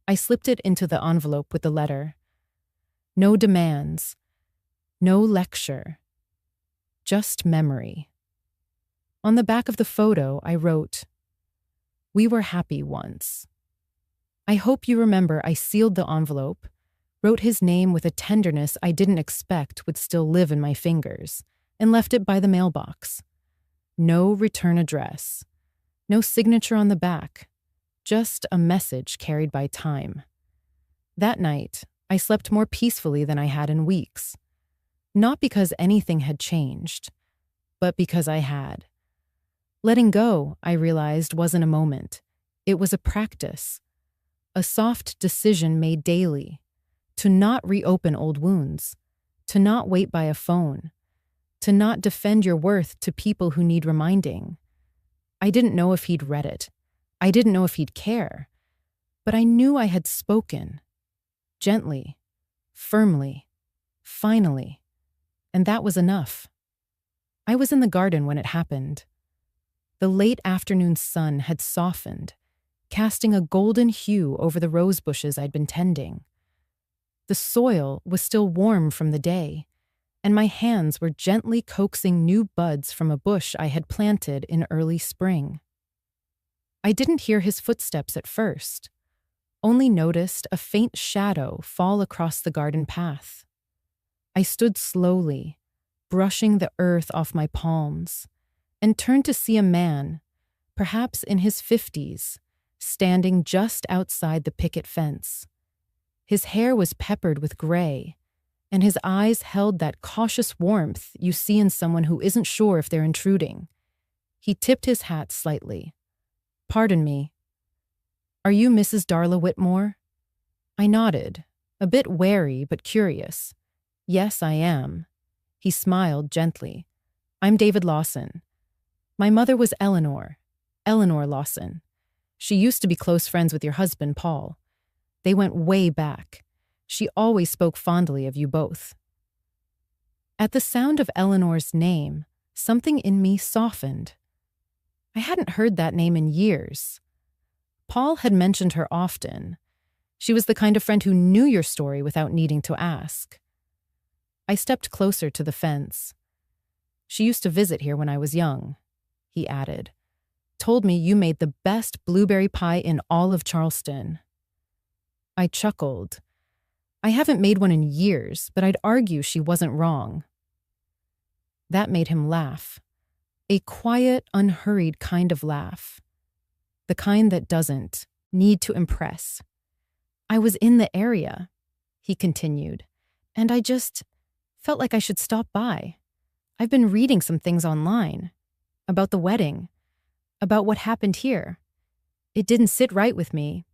I slipped it into the envelope with the letter. No demands, no lecture, just memory. On the back of the photo, I wrote, "We were happy once." I hope you remember I sealed the envelope, wrote his name with a tenderness I didn't expect would still live in my fingers, and left it by the mailbox. No return address, no signature on the back, just a message carried by time. That night, I slept more peacefully than I had in weeks. Not because anything had changed, but because I had. Letting go, I realized, wasn't a moment. It was a practice. A soft decision made daily. To not reopen old wounds. To not wait by a phone. To not defend your worth to people who need reminding. I didn't know if he'd read it. I didn't know if he'd care. But I knew I had spoken. Gently. Firmly. Finally. And that was enough. I was in the garden when it happened. The late afternoon sun had softened, casting a golden hue over the rose bushes I'd been tending. The soil was still warm from the day, and my hands were gently coaxing new buds from a bush I had planted in early spring. I didn't hear his footsteps at first, only noticed a faint shadow fall across the garden path. I stood slowly, brushing the earth off my palms, and turned to see a man, perhaps in his 50s, standing just outside the picket fence. His hair was peppered with gray, and his eyes held that cautious warmth you see in someone who isn't sure if they're intruding. He tipped his hat slightly. "Pardon me. Are you Mrs. Darla Whitmore?" I nodded, a bit wary but curious. "Yes, I am." He smiled gently. "I'm David Lawson. My mother was Eleanor Lawson. She used to be close friends with your husband, Paul. They went way back. She always spoke fondly of you both." At the sound of Eleanor's name, something in me softened. I hadn't heard that name in years. Paul had mentioned her often. She was the kind of friend who knew your story without needing to ask. I stepped closer to the fence. "She used to visit here when I was young," he added. "Told me you made the best blueberry pie in all of Charleston." I chuckled. I haven't made one in years, but I'd argue she wasn't wrong. That made him laugh. A quiet, unhurried kind of laugh. The kind that doesn't need to impress. "I was in the area," he continued, "and I just felt like I should stop by. I've been reading some things online about the wedding, about what happened here. It didn't sit right with me.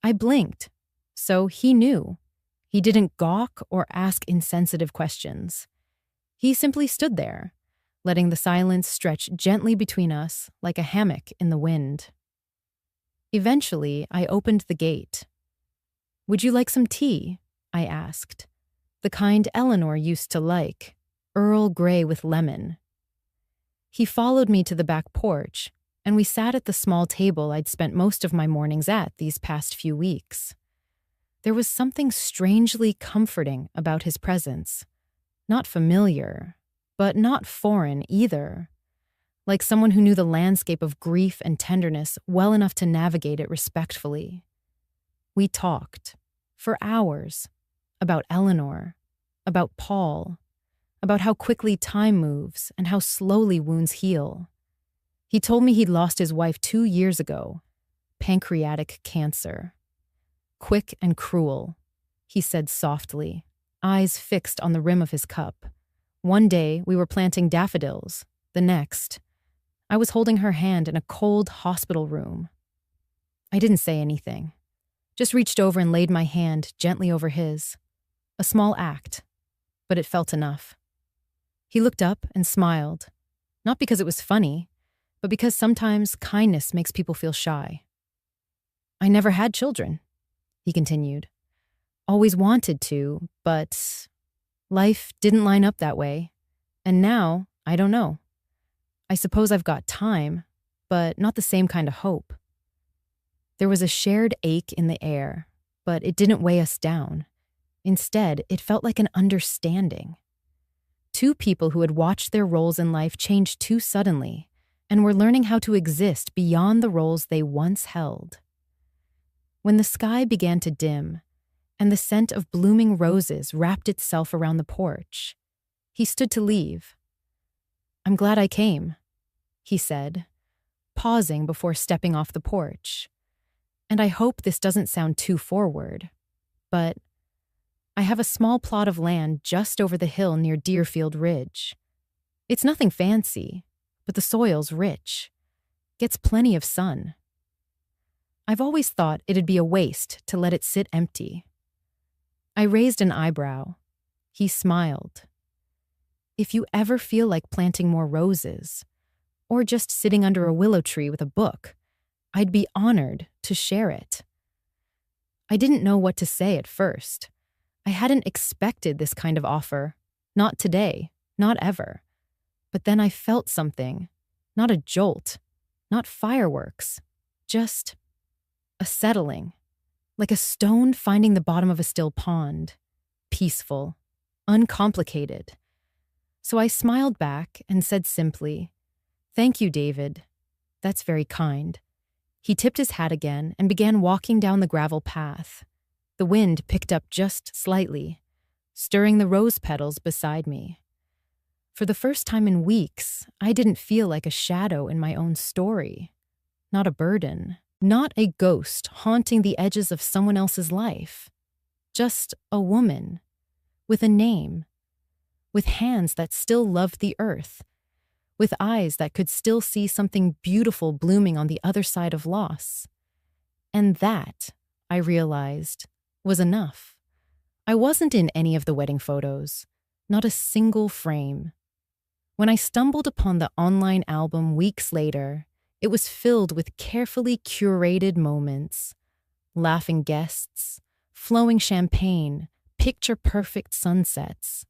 I blinked, so he knew. He didn't gawk or ask insensitive questions. He simply stood there, letting the silence stretch gently between us like a hammock in the wind. Eventually, I opened the gate. "Would you like some tea?" I asked. "The kind Eleanor used to like, Earl Grey with lemon." He followed me to the back porch, and we sat at the small table I'd spent most of my mornings at these past few weeks. There was something strangely comforting about his presence. Not familiar, but not foreign either. Like someone who knew the landscape of grief and tenderness well enough to navigate it respectfully. We talked, for hours, about Eleanor, about Paul, about how quickly time moves and how slowly wounds heal. He told me he'd lost his wife 2 years ago, pancreatic cancer. "Quick and cruel," he said softly, eyes fixed on the rim of his cup. "One day we were planting daffodils. The next, I was holding her hand in a cold hospital room." I didn't say anything, just reached over and laid my hand gently over his. A small act, but it felt enough. He looked up and smiled, not because it was funny, but because sometimes kindness makes people feel shy. "I never had children," he continued. "Always wanted to, but life didn't line up that way. And now, I don't know. I suppose I've got time, but not the same kind of hope." There was a shared ache in the air, but it didn't weigh us down. Instead, it felt like an understanding. Two people who had watched their roles in life change too suddenly and were learning how to exist beyond the roles they once held. When the sky began to dim and the scent of blooming roses wrapped itself around the porch, he stood to leave. "I'm glad I came," he said, pausing before stepping off the porch. "And I hope this doesn't sound too forward, but I have a small plot of land just over the hill near Deerfield Ridge. It's nothing fancy, but the soil's rich, gets plenty of sun. I've always thought it'd be a waste to let it sit empty." I raised an eyebrow. He smiled. "If you ever feel like planting more roses, or just sitting under a willow tree with a book, I'd be honored to share it." I didn't know what to say at first. I hadn't expected this kind of offer. Not today, not ever. But then I felt something. Not a jolt, not fireworks, just a settling, like a stone finding the bottom of a still pond. Peaceful, uncomplicated. So I smiled back and said simply, "Thank you, David. That's very kind." He tipped his hat again and began walking down the gravel path. The wind picked up just slightly, stirring the rose petals beside me. For the first time in weeks, I didn't feel like a shadow in my own story. Not a burden. Not a ghost haunting the edges of someone else's life. Just a woman, with a name, with hands that still loved the earth, with eyes that could still see something beautiful blooming on the other side of loss. And that, I realized, was enough. I wasn't in any of the wedding photos, not a single frame. When I stumbled upon the online album weeks later, it was filled with carefully curated moments, laughing guests, flowing champagne, picture-perfect sunsets.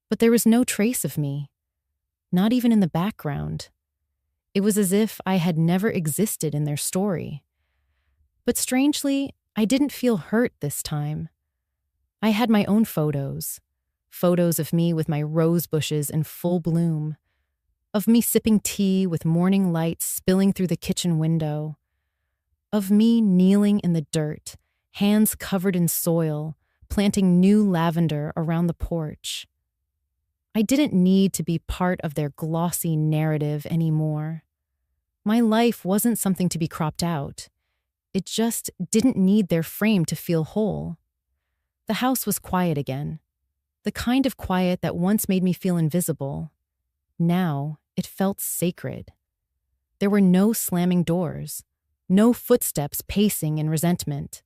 But there was no trace of me, not even in the background. It was as if I had never existed in their story. But strangely, I didn't feel hurt this time. I had my own photos, Photos of me with my rose bushes in full bloom, of me sipping tea with morning light spilling through the kitchen window, of me kneeling in the dirt, hands covered in soil, planting new lavender around the porch. I didn't need to be part of their glossy narrative anymore. My life wasn't something to be cropped out. It just didn't need their frame to feel whole. The house was quiet again, the kind of quiet that once made me feel invisible. Now it felt sacred. There were no slamming doors, no footsteps pacing in resentment,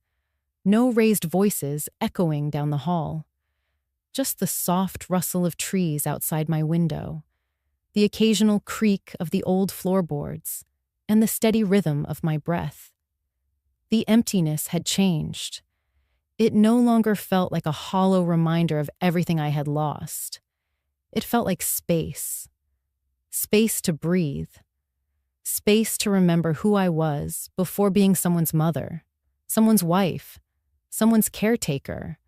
no raised voices echoing down the hall. Just the soft rustle of trees outside my window, the occasional creak of the old floorboards, and the steady rhythm of my breath. The emptiness had changed. It no longer felt like a hollow reminder of everything I had lost. It felt like space. Space to breathe. Space to remember who I was before being someone's mother, someone's wife, someone's caretaker.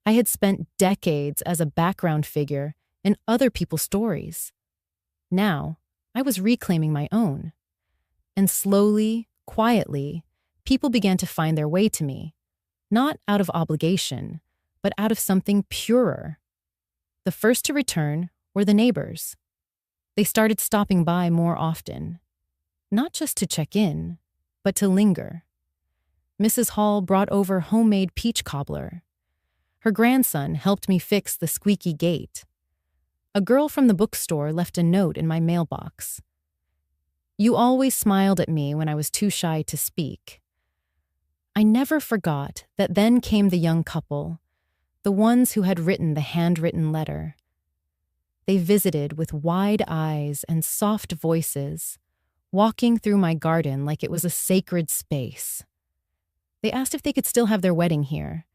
I had spent decades as a background figure in other people's stories. Now, I was reclaiming my own. And slowly, quietly, people began to find their way to me, not out of obligation, but out of something purer. The first to return were the neighbors. They started stopping by more often, not just to check in, but to linger. Mrs. Hall brought over homemade peach cobbler. Her grandson helped me fix the squeaky gate. A girl from the bookstore left a note in my mailbox. You always smiled at me when I was too shy to speak. I never forgot that then came the young couple, the ones who had written the handwritten letter. They visited with wide eyes and soft voices, walking through my garden like it was a sacred space. They asked if they could still have their wedding here.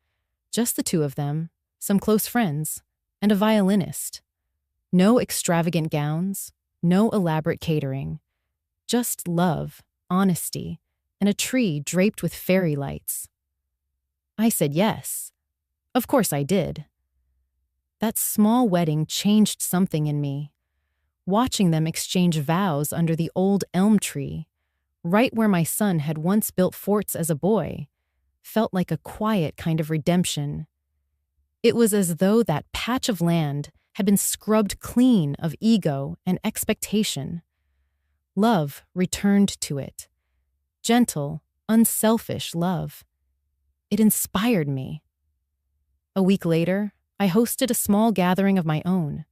Just the two of them, some close friends, and a violinist. No extravagant gowns, no elaborate catering. Just love, honesty, and a tree draped with fairy lights. I said yes. Of course I did. That small wedding changed something in me. Watching them exchange vows under the old elm tree, right where my son had once built forts as a boy, felt like a quiet kind of redemption. It was as though that patch of land had been scrubbed clean of ego and expectation. Love returned to it. Gentle, unselfish love. It inspired me. A week later, I hosted a small gathering of my own.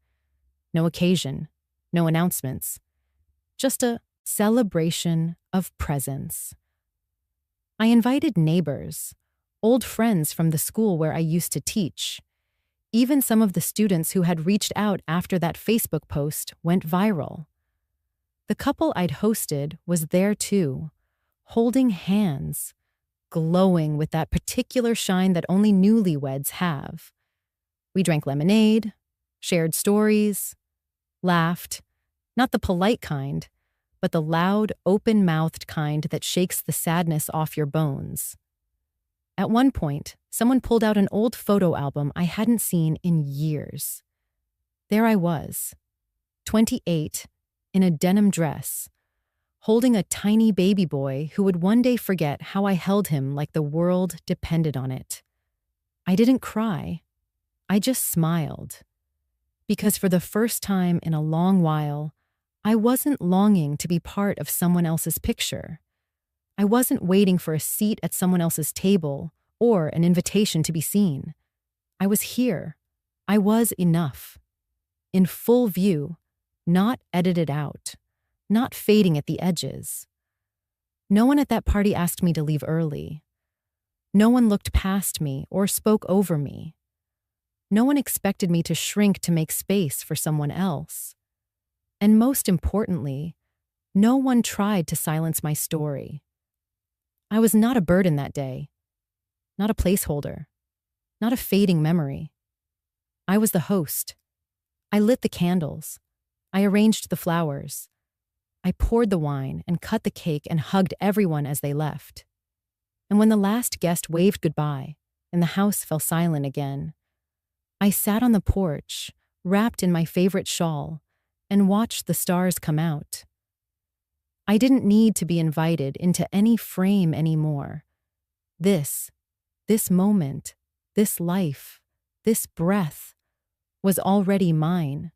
No occasion, no announcements. Just a celebration of presence. I invited neighbors, old friends from the school where I used to teach. Even some of the students who had reached out after that Facebook post went viral. The couple I'd hosted was there too, holding hands, glowing with that particular shine that only newlyweds have. We drank lemonade, shared stories, laughed, not the polite kind, but the loud, open-mouthed kind that shakes the sadness off your bones. At one point, someone pulled out an old photo album I hadn't seen in years. There I was, 28, in a denim dress, holding a tiny baby boy who would one day forget how I held him like the world depended on it. I didn't cry. I just smiled. Because for the first time in a long while, I wasn't longing to be part of someone else's picture. I wasn't waiting for a seat at someone else's table or an invitation to be seen. I was here. I was enough. In full view, not edited out, not fading at the edges. No one at that party asked me to leave early. No one looked past me or spoke over me. No one expected me to shrink to make space for someone else. And most importantly, no one tried to silence my story. I was not a burden that day, not a placeholder, not a fading memory. I was the host. I lit the candles. I arranged the flowers. I poured the wine and cut the cake and hugged everyone as they left. And when the last guest waved goodbye and the house fell silent again, I sat on the porch, wrapped in my favorite shawl, and watched the stars come out. I didn't need to be invited into any frame anymore. This moment, this life, this breath was already mine.